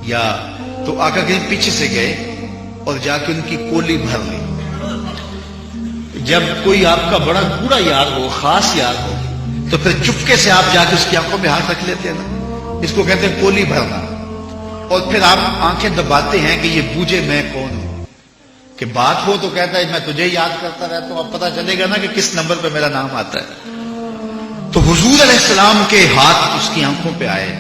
یا تو آقا کے پیچھے سے گئے اور جا کے ان کی کولی بھر لی. جب کوئی آپ کا بڑا برا یار ہو خاص یار ہو تو پھر چپکے سے آپ جا کے اس کی آنکھوں میں ہاتھ رکھ لیتے ہیں نا. اس کو کہتے ہیں کولی بھرنا. اور پھر آپ آنکھیں دباتے ہیں کہ یہ بوجھے میں کون ہوں. کہ بات ہو تو کہتا ہے میں تجھے یاد کرتا رہتا ہوں. اب پتہ چلے گا نا کہ کس نمبر پہ میرا نام آتا ہے. تو حضور علیہ السلام کے ہاتھ اس کی آنکھوں پہ آئے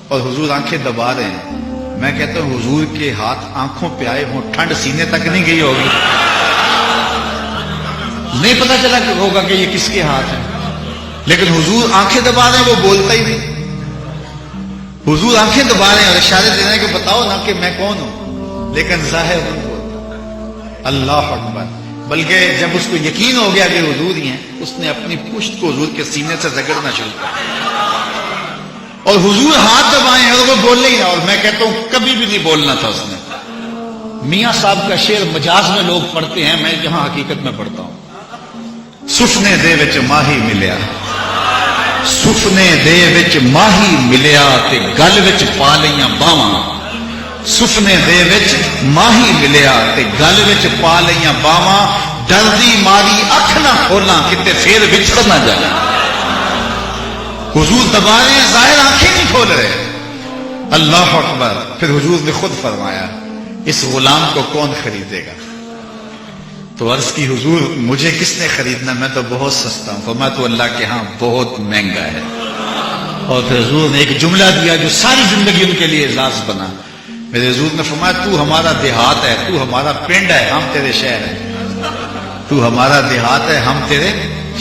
اور حضور آنکھیں دبا رہے ہیں. میں کہتا ہوں حضور کے ہاتھ آنکھوں پہ آئے ہوں ٹھنڈ سینے تک نہیں گئی ہوگی. نہیں پتا چلا کہ ہوگا کہ یہ کس کے ہاتھ ہیں. لیکن حضور آنکھیں دبا رہے ہیں وہ بولتا ہی نہیں. حضور آنکھیں دبا رہے ہیں اور اشارے دے رہے ہیں کہ بتاؤ نا کہ میں کون ہوں لیکن ظاہر نہیں بولتا. اللہ اکبر. بلکہ جب اس کو یقین ہو گیا کہ حضور ہی ہیں اس نے اپنی پشت کو حضور کے سینے سے رگڑنا شروع کیا اور حضور ہاتھ دبائے اور وہ بولے ہی نہ. اور میں کہتا ہوں کبھی بھی نہیں بولنا تھا اس نے. میاں صاحب کا شعر مجاز میں لوگ پڑھتے ہیں میں یہاں حقیقت میں پڑھتا ہوں. سفنے دے وچ ماہی ملیا سفنے دے وچ ماہی ملیا تے گل وچ پا لیاں باواں. سفنے دے وچ ماہی ملیا تے گل وچ پا لیاں باواں. ڈردی ماری اکھ نہ کھولاں کتے پھر بچھڑ نہ جائیں. حضور دبا رہے ہیں ظاہر آنکھیں نہیں کھول رہے. اللہ اکبر. پھر حضور نے خود فرمایا اس غلام کو کون خریدے گا. تو عرض کی حضور مجھے کس نے خریدنا میں تو بہت سستا ہوں. فرمایا تو اللہ کے ہاں بہت مہنگا ہے. اور پھر حضور نے ایک جملہ دیا جو ساری زندگی ان کے لیے اعزاز بنا. میرے حضور نے فرمایا تو ہمارا دیہات ہے تو ہمارا پنڈ ہے ہم تیرے شہر ہیں. تو ہمارا دیہات ہے ہم تیرے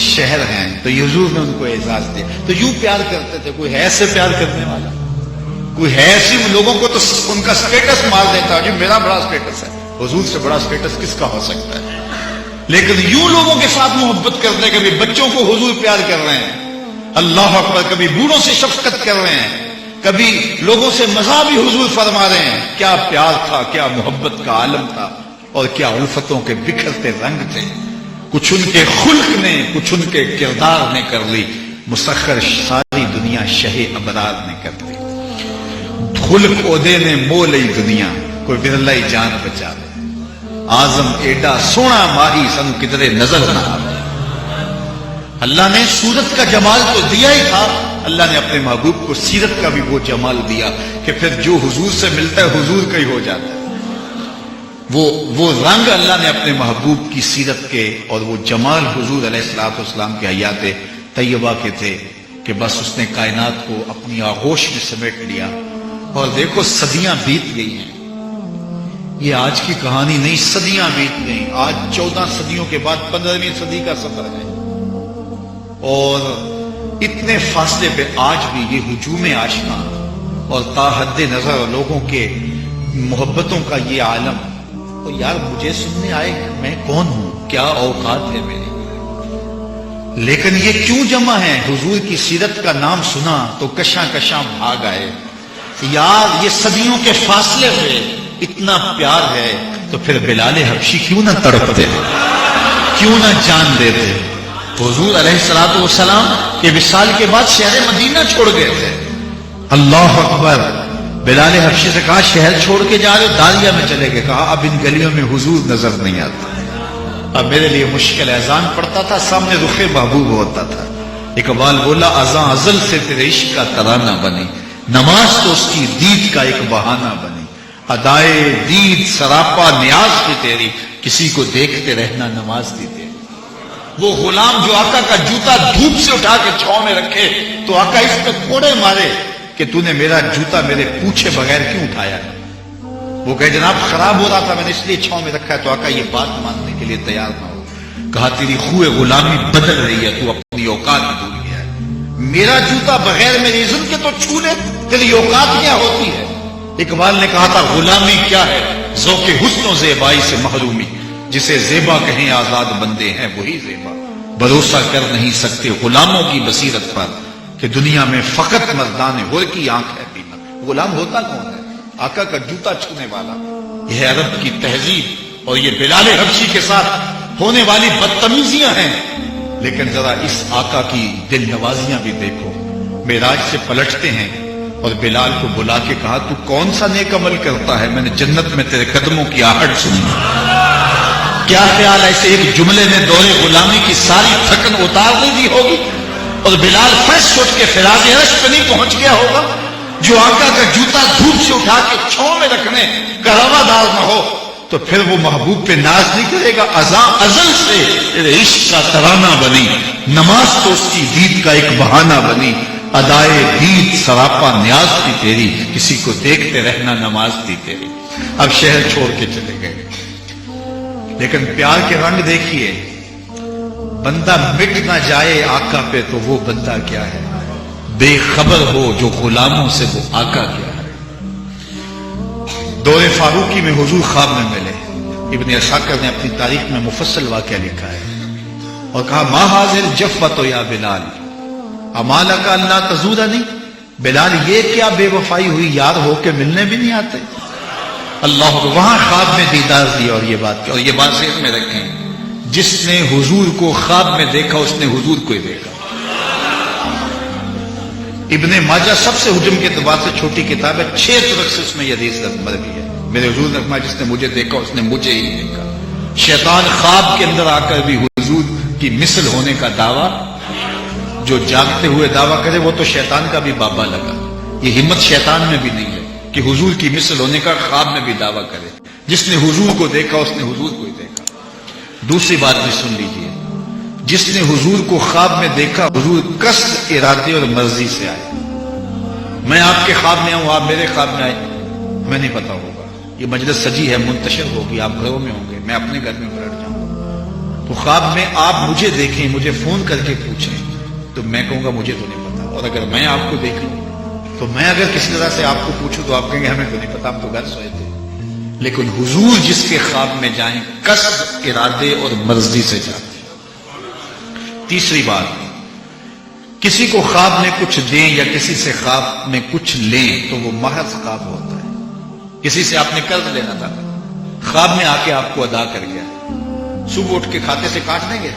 شہر ہیں. تو یہ حضور نے ان کو اعزاز دیا. تو یوں پیار کرتے تھے. کوئی ہے ایسے پیار کرنے والا کوئی ہے ایسے لوگوں کو تو ان کا سٹیٹس مار دیتا جی میرا بڑا سٹیٹس ہے. حضور سے بڑا سٹیٹس کس کا ہو سکتا ہے. لیکن یوں لوگوں کے ساتھ محبت کرتے کبھی بچوں کو حضور پیار کر رہے ہیں. اللہ اکبر. کبھی بوڑھوں سے شفقت کر رہے ہیں کبھی لوگوں سے مزاح بھی حضور فرما رہے ہیں. کیا پیار تھا کیا محبت کا عالم تھا اور کیا الفتوں کے بکھرتے رنگ تھے. کچھ ان کے خلق نے کچھ ان کے کردار نے کر لی مسخر ساری دنیا شہ ابرار نے کر لی. خلق عہدے نے مو لئی دنیا کوئی برلا ہی جان بچا دے. آزم ایڈا سونا ماہی سن کدرے نظر نہ آئے. اللہ نے صورت کا جمال تو دیا ہی تھا اللہ نے اپنے محبوب کو سیرت کا بھی وہ جمال دیا کہ پھر جو حضور سے ملتا ہے حضور کا ہی ہو جاتا ہے. وہ رنگ اللہ نے اپنے محبوب کی سیرت کے اور وہ جمال حضور علیہ الصلوۃ والسلام کے حیات طیبہ کے تھے کہ بس اس نے کائنات کو اپنی آغوش میں سمیٹ لیا. اور دیکھو صدیاں بیت گئی ہیں، یہ آج کی کہانی نہیں، صدیاں بیت گئی. آج 14 صدیوں کے بعد 15ویں صدی کا سفر ہے، اور اتنے فاصلے پہ آج بھی یہ ہجوم آشنا اور تا حد نظر لوگوں کے محبتوں کا یہ عالم. اور یار مجھے سننے آئے میں کون ہوں، کیا اوقات ہے میری، لیکن یہ کیوں جمع ہے؟ حضور کی سیرت کا نام سنا تو کشاں کشاں بھاگ آئے. یار یہ صدیوں کے فاصلے پہ اتنا پیار ہے تو پھر بلال حبشی کیوں نہ تڑپتے، کیوں نہ جان دیتے؟ حضور علیہ الصلوۃ والسلام کے وصال کے بعد شہر مدینہ چھوڑ گئے تھے. اللہ اکبر. بلال حبشی سے کہا شہر چھوڑ کے جا رہے ہو؟ داریا میں چلے گئے. کہا اب ان گلیوں میں حضور نظر نہیں آتا، اب میرے لیے مشکل ہے. اذان پڑھتا تھا، سامنے رخ محبوب ہوتا تھا. اقبال بولا اذان ازل سے تیرے عشق کا ترانہ بنی، نماز تو اس کی دید کا ایک بہانہ بنی. ادائے دید سراپا نیاز کی تیری، کسی کو دیکھتے رہنا نماز دی تیری. وہ غلام جو آقا کا جوتا دھوپ سے اٹھا کے چھاؤں میں رکھے تو آقا اس پہ کوڑے مارے کہ تو نے میرا جوتا میرے پوچھے بغیر کیوں اٹھایا؟ وہ کہے جناب خراب ہو رہا تھا میں نے اس لیے چھاؤں میں رکھا ہے. تو آقا یہ بات ماننے کے لیے تیار نہ ہو. کہا تیری خوئے غلامی بدل رہی ہے، تو اپنی اوقات بھول گیا ہے. میرا جوتا بغیر میری اذن کے تو چھو لے، تیری اوقات کیا ہوتی ہے؟ اقبال نے کہا تھا غلامی کیا ہے، ذوق حسن و زیبائی سے محرومی، جسے زیبا کہیں آزاد بندے ہیں وہی زیبا. بھروسہ کر نہیں سکتے غلاموں کی بصیرت پر کہ دنیا میں فقط مردان ہور کی آنکھ ہے بینا. غلام ہوتا کون ہے؟ آقا کا جوتا چھونے والا. یہ عرب کی تہذیب اور یہ بلال حبشی کے ساتھ ہونے والی بدتمیزیاں ہیں. لیکن ذرا اس آقا کی دل نوازیاں بھی دیکھو. معراج سے پلٹتے ہیں اور بلال کو بلا کے کہا تو کون سا نیک عمل کرتا ہے، میں نے جنت میں تیرے قدموں کی آہٹ سنی. کیا خیال ہے ایسے ایک جملے میں دور غلامی کی ساری تھکن اتار دی ہوگی اور بلال فرش اٹھ کے فراز عرش پہ نہیں پہنچ گیا ہوگا؟ جو آقا کا جوتا دھوپ سے اٹھا کے چھاؤں میں رکھنے کا روادار نہ ہو تو پھر وہ محبوب پہ ناز نہیں کرے گا. ازل سے تیرے عشق کا ترانہ بنی، نماز تو اس کی دید کا ایک بہانہ بنی. ادائے دید سراپا نیاز تھی تیری، کسی کو دیکھتے رہنا نماز تھی تیری. اب شہر چھوڑ کے چلے گئے. لیکن پیار کے رنگ دیکھیے. بندہ مٹ نہ جائے آقا پہ تو وہ بندہ کیا ہے، بے خبر ہو جو غلاموں سے وہ آقا کیا ہے. دور فاروقی میں حضور خواب میں ملے. ابن عساکر نے اپنی تاریخ میں مفصل واقعہ لکھا ہے اور کہا ما حاضر جفت یا بلال امالک اللہ تزورنی. بلال یہ کیا بے وفائی ہوئی، یار ہو کے ملنے بھی نہیں آتے. اللہ وہاں خواب میں دیدار دیا اور یہ بات کی. اور یہ بات ذہن میں رکھیں، جس نے حضور کو خواب میں دیکھا اس نے حضور کو ہی دیکھا. ابن ماجہ سب سے حجم کے اعتبار سے چھوٹی کتاب ہے، 6 طرق سے اس میں یہ حدیث مروی ہے. میرے حضور نے فرمایا جس نے مجھے دیکھا اس نے مجھے ہی دیکھا. شیطان خواب کے اندر آ کر بھی حضور کی مثل ہونے کا دعویٰ، جو جاگتے ہوئے دعویٰ کرے وہ تو شیطان کا بھی بابا لگا. یہ ہمت شیطان میں بھی نہیں ہے کہ حضور کی مثل ہونے کا خواب میں بھی دعویٰ کرے. جس نے حضور کو دیکھا اس نے حضور کو ہی دیکھا. دوسری بات بھی سن لیجئے، جس نے حضور کو خواب میں دیکھا حضور قصد، ارادے اور مرضی سے آئے. میں آپ کے خواب میں آؤں، آپ میرے خواب میں آئے، میں نہیں پتا ہوگا. یہ مجلس سجی ہے، منتشر ہوگی، آپ گھروں میں ہوں گے، میں اپنے گھر میں پلٹ جاؤں. تو خواب میں آپ مجھے دیکھیں، مجھے فون کر کے پوچھیں تو میں کہوں گا مجھے تو نہیں پتا. اور اگر میں آپ کو دیکھ لوں تو میں اگر کسی طرح سے آپ کو پوچھوں تو آپ کہیں گے ہمیں تو نہیں پتا، ہم تو گھر سوئے تھے. لیکن حضور جس کے خواب میں جائیں قصد، ارادے اور مرضی سے جاتے. تیسری بات، کسی کو خواب میں کچھ دیں یا کسی سے خواب میں کچھ لیں تو وہ محض خواب ہوتا ہے. کسی سے آپ نے قرض لینا تھا، خواب میں آ کے آپ کو ادا کر گیا. صبح اٹھ کے کھاتے سے کاٹ دیں گے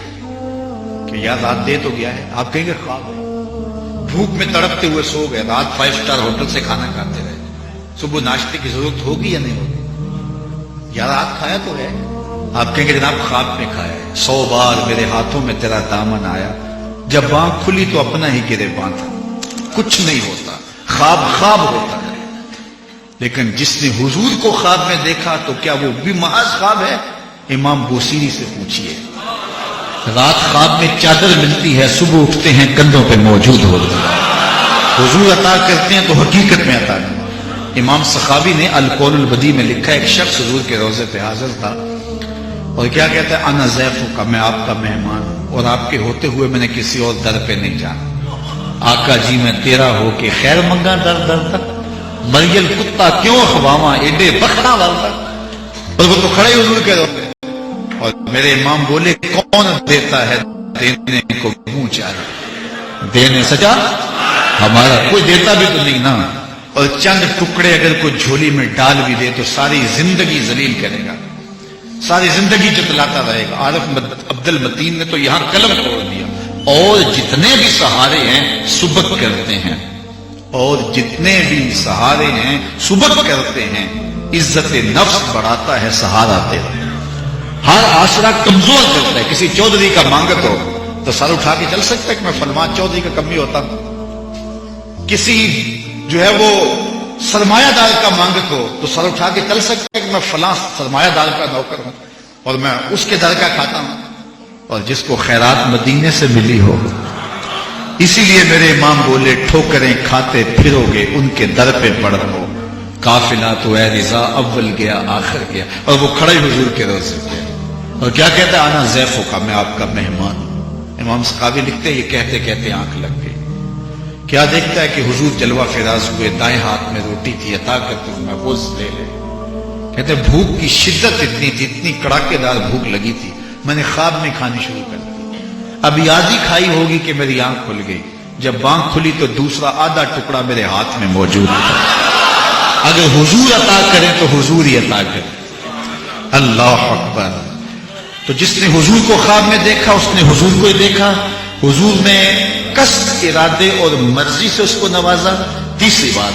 کہ یار رات دے تو گیا ہے، آپ کہیں گے خواب ہے. بھوک میں تڑپتے ہوئے سو گئے، رات 5 اسٹار ہوٹل سے کھانا کھاتے رہے، صبح ناشتے کی ضرورت ہوگی یا نہیں ہوگی؟ یار رات کھایا تو ہے، آپ کہیں گے جناب خواب میں کھایا ہے. 100 بار میرے ہاتھوں میں تیرا دامن آیا، جب آنکھ کھلی تو اپنا ہی گرے باندھا. کچھ نہیں ہوتا، خواب خواب ہوتا ہے. لیکن جس نے حضور کو خواب میں دیکھا تو کیا وہ بھی محض خواب ہے؟ امام بوسیری سے پوچھیے، رات خواب میں چادر ملتی ہے، صبح اٹھتے ہیں کندھوں پہ موجود ہوتی ہے۔ حضور عطا کرتے ہیں تو حقیقت میں عطا کرتے ہیں۔ امام سخاوی نے القول البدیع میں لکھا، ایک شخص حضور کے روضے پہ حاضر تھا اور کیا کہتا ہے، انا ضیفک، میں آپ کا مہمان ہوں اور آپ کے ہوتے ہوئے میں نے کسی اور در پہ نہیں جانا۔ آقا جی میں تیرا ہو کے خیر منگا در در تک، مریل کتا کیوں خواما ایڈے بخنا والتا، اور وہ تو کھڑے حضور کے روضے۔ اور میرے امام بولے، کون دیتا ہے دینے کو منہ چاہے، دینے سچا ہمارا کوئی دیتا بھی تو نہیں نا، اور چند ٹکڑے اگر کوئی جھولی میں ڈال بھی دے تو ساری زندگی ذلیل کرے گا، ساری زندگی جتلاتا رہے گا۔ عارف عبد المتین نے تو یہاں قلم توڑ دیا، اور جتنے بھی سہارے ہیں سبق کرتے ہیں، اور جتنے بھی سہارے ہیں سبق کرتے ہیں۔ عزت نفس بڑھاتا ہے سہارا دیتا ہے، ہر آسرا کمزور کرتا ہے۔ کسی چودھری کا مانگت ہو تو سر اٹھا کے چل سکتا ہے کہ میں فلمان چودھری کا کمی ہوتا ہوں۔ کسی جو ہے وہ سرمایہ دار کا مانگت ہو تو سر اٹھا کے چل سکتا ہے کہ میں فلاں سرمایہ دار کا نوکر ہوں اور میں اس کے در کا کھاتا ہوں۔ اور جس کو خیرات مدینے سے ملی ہو، اسی لیے میرے امام بولے، ٹھوکریں کھاتے پھرو گے ان کے در پہ پڑ رہو، قافلہ تو اے رضا اول گیا آخر گیا۔ اور وہ کھڑے حضور کے روضے پہ اور کیا کہتا ہے، آنا ضیفوں کا، میں آپ کا مہمان ہوں۔ امام سخاوی لکھتے ہیں، یہ کہتے کہتے آنکھ لگ گئی۔ کیا دیکھتا ہے کہ حضور جلوہ فراز ہوئے، دائیں ہاتھ میں روٹی تھی، عطا کرتے ہوئے محفوظ لے لے۔ کہتے بھوک کی شدت اتنی تھی، اتنی کڑاکے دار بھوک لگی تھی، میں نے خواب میں کھانی شروع کر دی۔ اب یاد ہی کھائی ہوگی کہ میری آنکھ کھل گئی، جب آنکھ کھلی تو دوسرا آدھا ٹکڑا میرے ہاتھ میں موجود تھا۔ اگر حضور عطا کریں تو حضور ہی عطا کریں۔ اللہ اکبر۔ تو جس نے حضور کو خواب میں دیکھا اس نے حضور کو ہی دیکھا، حضور نے قصد، ارادے اور مرضی سے اس کو نوازا۔ تیسری بات،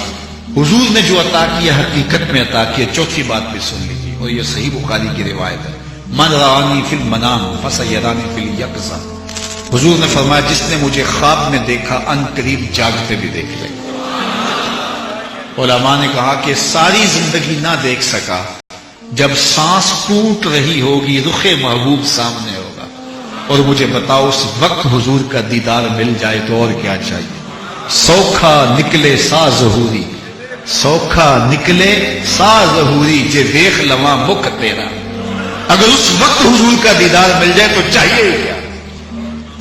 حضور نے جو عطا کیا حقیقت میں عطا کیا۔ چوتھی بات بھی سن لیجیے، اور یہ صحیح بخاری کی روایت ہے، من رآنی فی المنام فسیرانی فی الیقظہ۔ حضور نے فرمایا، جس نے مجھے خواب میں دیکھا ان قریب جاگتے بھی دیکھ لے۔ علماء نے کہا کہ ساری زندگی نہ دیکھ سکا، جب سانس ٹوٹ رہی ہوگی رخ محبوب سامنے ہوگا، اور مجھے بتاؤ اس وقت حضور کا دیدار مل جائے تو اور کیا چاہیے۔ سوکھا نکلے سا ظہوری، سوکھا نکلے سا ظہوری، جے دیکھ لواں مکھ تیرا۔ اگر اس وقت حضور کا دیدار مل جائے تو چاہیے ہی کیا؟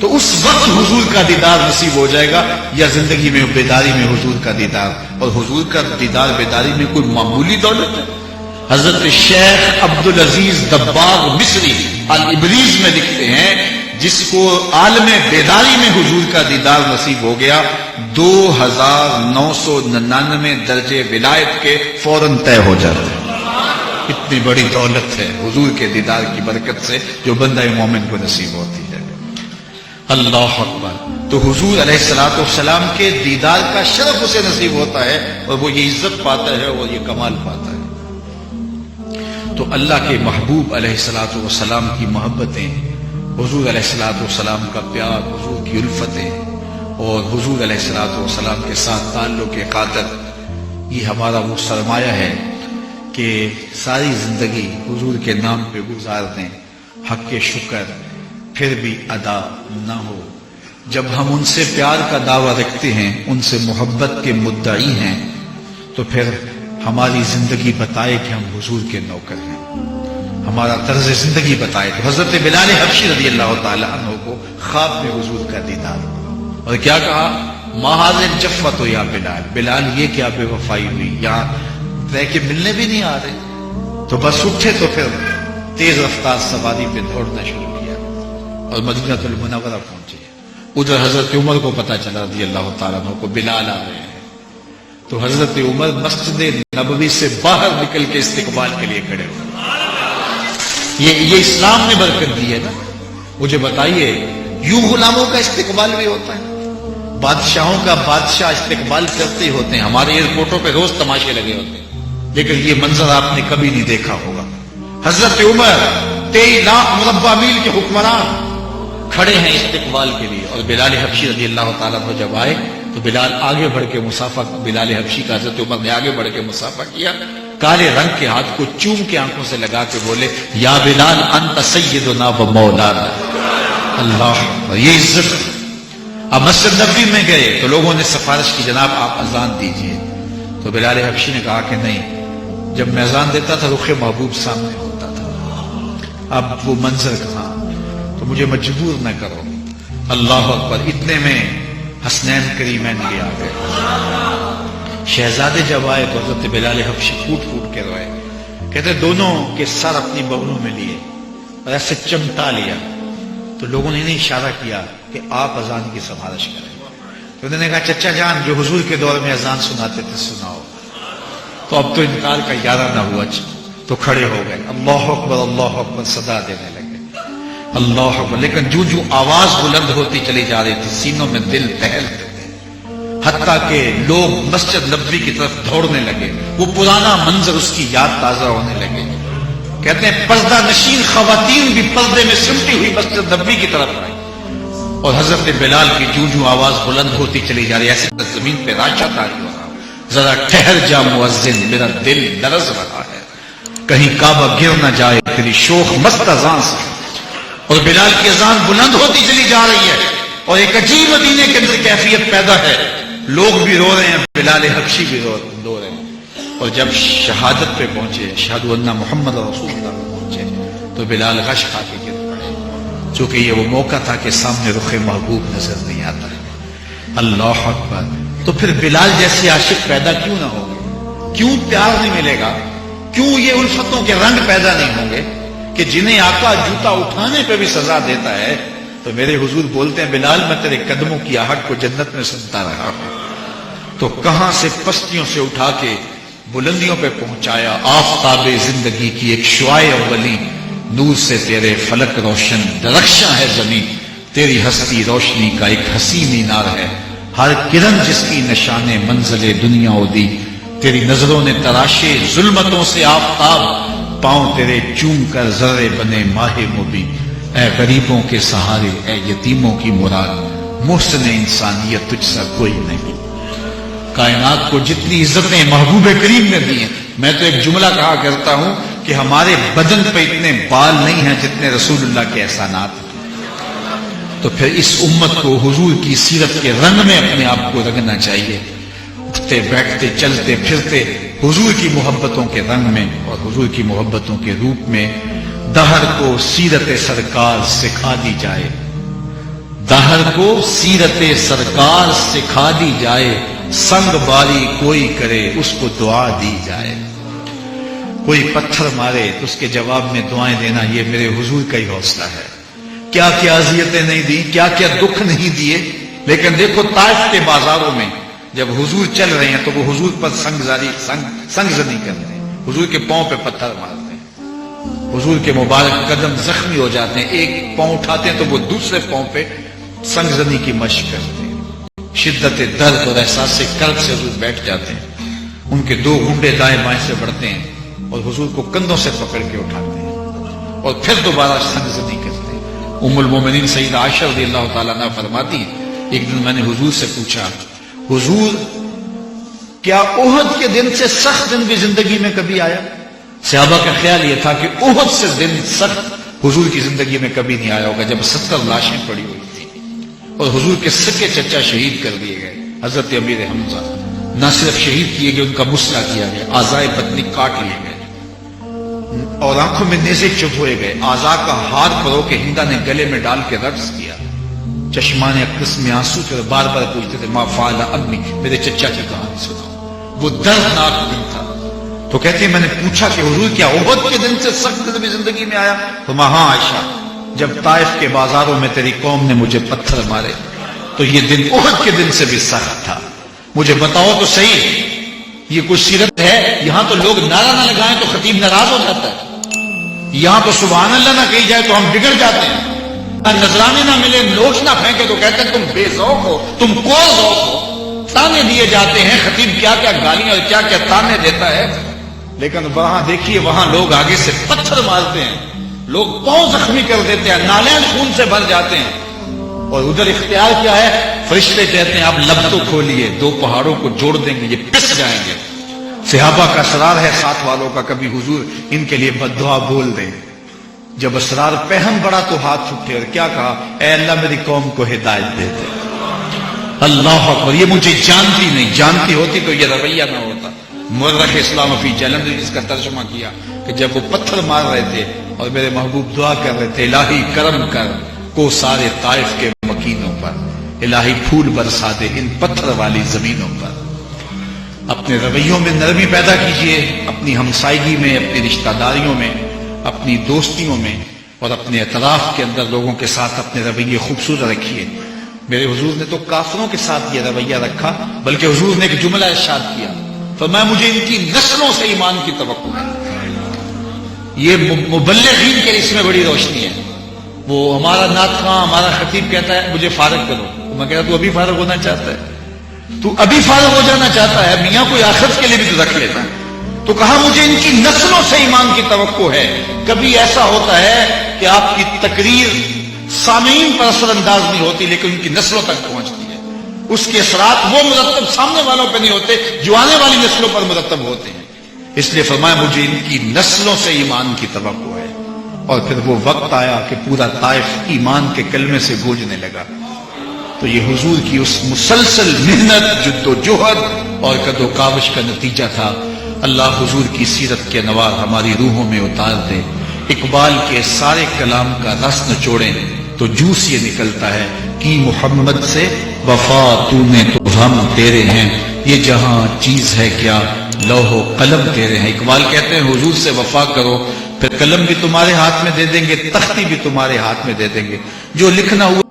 تو اس وقت حضور کا دیدار نصیب ہو جائے گا، یا زندگی میں بیداری میں حضور کا دیدار۔ اور حضور کا دیدار بیداری میں کوئی معمولی دولت ہے؟ حضرت شیخ عبدالعزیز دباغ مصری الابریز میں لکھتے ہیں، جس کو عالم بیداری میں حضور کا دیدار نصیب ہو گیا، 2999 درجے ولایت کے فوراً طے ہو جاتے ہیں۔ اتنی بڑی دولت ہے حضور کے دیدار کی برکت سے جو بندہ مومن کو نصیب ہوتی ہے۔ اللہ اکبر۔ تو حضور علیہ الصلوۃ والسلام کے دیدار کا شرف اسے نصیب ہوتا ہے، اور وہ یہ عزت پاتا ہے اور یہ کمال پاتا ہے۔ تو اللہ کے محبوب علیہ الصلوۃ والسلام کی محبتیں، حضور علیہ الصلوۃ والسلام کا پیار، حضور کی الفتیں، اور حضور علیہ الصلوۃ والسلام کے ساتھ تعلق قاطع، یہ ہمارا وہ سرمایہ ہے کہ ساری زندگی حضور کے نام پہ گزار دیں، حق شکر پھر بھی ادا نہ ہو۔ جب ہم ان سے پیار کا دعویٰ رکھتے ہیں، ان سے محبت کے مدعی ہیں، تو پھر ہماری زندگی بتائے کہ ہم حضور کے نوکر ہیں، ہمارا طرز زندگی بتائے۔ تو حضرت بلال حبشی رضی اللہ تعالیٰ عنہ کو خواب میں حضور کا دیدار، اور کیا کہا، ما حاضر جفت ہو یا بلال، بلال یہ کیا بے وفائی ہوئی، یہاں رہ کے ملنے بھی نہیں آ رہے۔ تو بس اٹھے تو پھر تیز رفتار سواری پہ دوڑنا شروع کیا اور مدینہ المنورہ پہنچے۔ ادھر حضرت عمر کو پتا چلا رضی اللہ تعالیٰ عنہ کو بلال آ رہے ہیں، تو حضرت عمر مسجد نبوی سے باہر نکل کے استقبال کے لیے کھڑے ہوئے۔ یہ اسلام نے برکت دی ہے نا۔ مجھے بتائیے، یوں غلاموں کا استقبال بھی ہوتا ہے؟ بادشاہوں کا بادشاہ استقبال کرتے ہوتے ہیں، ہمارے ایئرپورٹوں پہ روز تماشے لگے ہوتے ہیں، لیکن یہ منظر آپ نے کبھی نہیں دیکھا ہوگا۔ حضرت عمر 23 لاکھ مربع میل کے حکمران کھڑے ہیں استقبال کے لیے، اور بلال حبشی رضی اللہ تعالیٰ عنہ جب آئے تو بلال آگے بڑھ کے مصافحہ، بلال حبشی کا حضرت عمر نے آگے بڑھ کے مصافحہ کیا، کالے رنگ کے ہاتھ کو چوم کے آنکھوں سے لگا کے بولے یا بلال انت سیدنا و مولانا۔ اللہ اکبر، یہ عزت۔ اب مسجد نبوی میں گئے تو لوگوں نے سفارش کی جناب آپ اذان دیجئے، تو بلال حبشی نے کہا کہ نہیں، جب میں اذان دیتا تھا رخ محبوب سامنے ہوتا تھا، اب وہ منظر کہاں، تو مجھے مجبور نہ کرو۔ اللہ اکبر، اتنے میں حسنین کریمین بھی آ گئے۔ شہزادے جب آئے تو حضرت بلال حبشی پھوٹ پھوٹ کے روئے، کہتے دونوں کے سر اپنی بغلوں میں لیے اور ایسے چمٹا لیا، تو لوگوں نے انہیں اشارہ کیا کہ آپ اذان کی سفارش کریں، تو انہوں نے کہا چچا جان جو حضور کے دور میں اذان سناتے تھے سناؤ، تو اب تو انکار کا ارادہ نہ ہوا، تو کھڑے ہو گئے، اللہ اکبر صدا دینے لگے، اللہ اکبر۔ لیکن جو جو آواز بلند ہوتی چلی جا رہی تھی سینوں میں دل دہلتے تھے، حتیٰ کہ لوگ مسجد نبوی کی طرف دوڑنے لگے، وہ پرانا منظر اس کی یاد تازہ ہونے لگے۔ کہتے ہیں پردہ نشین خواتین بھی پردے میں سمٹی ہوئی مسجد نبوی کی طرف آئی، اور حضرت بلال کی جو آواز بلند ہوتی چلی جا رہی، ایسے زمین پہ راشا تاری ہو رہا، ذرا ٹھہر جا مؤذن، میرا دل لرز رہا ہے، کہیں کعبہ گر نہ جائے تیری شوخ مست اذان سے۔ اور بلال کی اذان بلند ہوتی چلی جا رہی ہے، اور ایک عجیب مدینے کے اندر کیفیت پیدا ہے، لوگ بھی رو رہے ہیں، بلال حبشی بھی رو رہے ہیں۔ اور جب شہادت پہ پہنچے، اشہد ان محمد رسول اللہ پہ پہنچے، تو بلال غش کھا کے گر پڑے، چونکہ یہ وہ موقع تھا کہ سامنے رخ محبوب نظر نہیں آتا ہے۔ اللہ اکبر۔ تو پھر بلال جیسے عاشق پیدا کیوں نہ ہوں گے؟ کیوں پیار نہیں ملے گا؟ کیوں یہ الفتوں کے رنگ پیدا نہیں ہوں گے کہ جنہیں آقا جوتا اٹھانے پہ بھی سزا دیتا ہے؟ تو میرے حضور بولتے ہیں بلال میں تیرے قدموں کی آہٹ کو جنت میں سنتا رہا ہوں، تو کہاں سے پستیوں سے اٹھا کے بلندیوں پہ پہنچایا، آفتاب زندگی کی ایک شعاع اولی، نور سے تیرے فلک روشن، درخشاں ہے زمین، تیری ہستی روشنی کا ایک حسین مینار ہے، ہر کرن جس کی نشان منزل دنیا دی، تیری نظروں نے تراشے ظلمتوں سے آفتاب، پاؤں تیرے چوم کر ذرے بنے ماہ مبین، اے غریبوں کے سہارے، اے یتیموں کی مراد، محسن انسانیت تجھ سا کوئی نہیں۔ کائنات کو جتنی عزتیں محبوب کریم نے دی ہیں، میں تو ایک جملہ کہا کرتا ہوں کہ ہمارے بدن پہ اتنے بال نہیں ہیں جتنے رسول اللہ کے احسانات ہیں۔ تو پھر اس امت کو حضور کی سیرت کے رنگ میں اپنے آپ کو رنگنا چاہیے، اٹھتے بیٹھتے چلتے پھرتے حضور کی محبتوں کے رنگ میں اور حضور کی محبتوں کے روپ میں۔ دہر کو سیرت سرکار سکھا دی جائے، دہر کو سیرت سرکار سکھا دی جائے، سنگ باری کوئی کرے اس کو دعا دی جائے۔ کوئی پتھر مارے تو اس کے جواب میں دعائیں دینا، یہ میرے حضور کا ہی حوصلہ ہے۔ کیا کیا اذیتیں نہیں دی، کیا کیا دکھ نہیں دیے، لیکن دیکھو طائف کے بازاروں میں جب حضور چل رہے ہیں تو وہ حضور پر سنگ زنی کرتے ہیں، حضور کے پاؤں پہ پتھر مارتے ہیں، حضور کے مبارک قدم زخمی ہو جاتے ہیں، ایک پاؤں اٹھاتے ہیں تو وہ دوسرے پاؤں پہ سنگ زنی کی مشق کرتے ہیں۔ شدت درد اور احساس کرب سے حضور بیٹھ جاتے ہیں، ان کے دو گھنڈے دائیں بائیں سے بڑھتے ہیں اور حضور کو کندھوں سے پکڑ کے اٹھاتے ہیں اور پھر دوبارہ سنگ زنی کرتے ہیں۔ ام المومنین سیدہ عائشہ رضی اللہ تعالیٰ عنہا فرماتی ہیں، ایک دن میں نے حضور سے پوچھا، حضور کیا احد کے دن سے سخت دن بھی زندگی میں کبھی آیا؟ صحابہ کا خیال یہ تھا کہ احد سے دن سخت حضور کی زندگی میں کبھی نہیں آیا ہوگا، جب 70 لاشیں پڑی ہوئی تھی اور حضور کے سکے چچا شہید کر دیے گئے، حضرت امیر حمزہ نہ صرف شہید کیے گئے، ان کا مسئلہ کیا گیا، اعضائے بدنی کاٹ لیے گئے اور آنکھوں میں نیزے چبھ ہوئے گئے، اعضاء کا ہار پرو کے ہندا نے گلے میں ڈال کے رقص کیا، چشمان اقدس میں آنسو تھے، بار بار پوچھتے تھے ما فعل امی، میرے چچا کی کہانی سناؤ۔ وہ دردناک دن تھا۔ تو کہتے ہیں میں نے پوچھا کہ حضور کیا احد کے دن سے سخت دن بھی زندگی میں آیا؟ تو ہاں عائشہ، جب طائف کے بازاروں میں تیری قوم نے مجھے پتھر مارے تو یہ دن احد کے دن سے بھی سخت تھا۔ مجھے بتاؤ تو صحیح، یہ کچھ سیرت ہے؟ یہاں تو لوگ نعرہ نہ لگائیں تو خطیب ناراض ہو جاتا ہے، یہاں تو سبحان اللہ نہ کہی جائے تو ہم بگڑ جاتے ہیں، نذرانے نہ ملے، نوش نہ پھینکے تو کہتے ہیں تم بے ذوق ہو، تم کو ذوق ہو، تانے دیے جاتے ہیں، خطیب کیا کیا گالیاں اور کیا کیا تانے دیتا ہے، لیکن وہاں دیکھیے وہاں لوگ آگے سے پتھر مارتے ہیں، لوگ پاؤں زخمی کر دیتے ہیں، نالین خون سے بھر جاتے ہیں، اور ادھر اختیار کیا ہے؟ فرشتے کہتے ہیں آپ لب تو کھولیے، دو پہاڑوں کو جوڑ دیں گے، یہ پس جائیں گے۔ صحابہ کا اسرار ہے، ساتھ والوں کا، کبھی حضور ان کے لیے بد دعا بول دیں۔ جب اسرار پہم بڑا تو ہاتھ اٹھے اور کیا کہا؟ اے اللہ میری قوم کو ہدایت دے دے۔ اللہ اکبر، یہ مجھے جانتی نہیں، جانتی ہوتی تو یہ رویہ نہ ہوتا۔ مورخ اسلام فی جلند نے اس کا ترجمہ کیا کہ جب وہ پتھر مار رہے تھے اور میرے محبوب دعا کر رہے تھے، الہی کرم کر کو سارے طائف کے مکینوں پر، الہی پھول برسا دے ان پتھر والی زمینوں پر۔ اپنے رویوں میں نرمی پیدا کیجئے، اپنی ہمسائیگی میں، اپنی رشتہ داریوں میں، اپنی دوستیوں میں، اور اپنے اطراف کے اندر لوگوں کے ساتھ اپنے رویے خوبصورت رکھیے۔ میرے حضور نے تو کافروں کے ساتھ یہ رویہ رکھا، بلکہ حضور نے ایک جملہ ارشاد کیا، فرمایا مجھے ان کی نسلوں سے ایمان کی توقع ہے۔ یہ مبلغین کے اس میں بڑی روشنی ہے۔ وہ ہمارا نعت خواں، ہمارا خطیب کہتا ہے مجھے فارغ کرو، میں کہتا تو ابھی فارغ ہونا چاہتا ہے، تو ابھی فارغ ہو جانا چاہتا ہے، میاں کوئی آخرت کے لیے بھی تو رکھ لیتا ہے۔ تو کہا مجھے ان کی نسلوں سے ایمان کی توقع ہے۔ کبھی ایسا ہوتا ہے کہ آپ کی تقریر سامعین پر اثر انداز نہیں ہوتی، لیکن ان کی نسلوں تک پہنچتی ہے، اس کے اثرات وہ مرتب سامنے والوں پہ نہیں ہوتے جو آنے والی نسلوں پر مرتب ہوتے ہیں۔ اس لیے فرمایا مجھے ان کی نسلوں سے ایمان کی توقع ہے۔ اور پھر وہ وقت آیا کہ پورا طائف ایمان کے کلمے سے گونجنے لگا۔ تو یہ حضور کی اس مسلسل محنت، جد و جہد اور کد و کاوش کا نتیجہ تھا۔ اللہ حضور کی سیرت کے انوار ہماری روحوں میں اتار دے۔ اقبال کے سارے کلام کا رس نچوڑیں تو جوس یہ نکلتا ہے کہ محمد سے وفا تو نے تو ہم تیرے ہیں، یہ جہاں چیز ہے کیا لوح و قلم تیرے ہیں۔ اقبال کہتے ہیں حضور سے وفا کرو، پھر قلم بھی تمہارے ہاتھ میں دے دیں گے، تختی بھی تمہارے ہاتھ میں دے دیں گے، جو لکھنا ہوا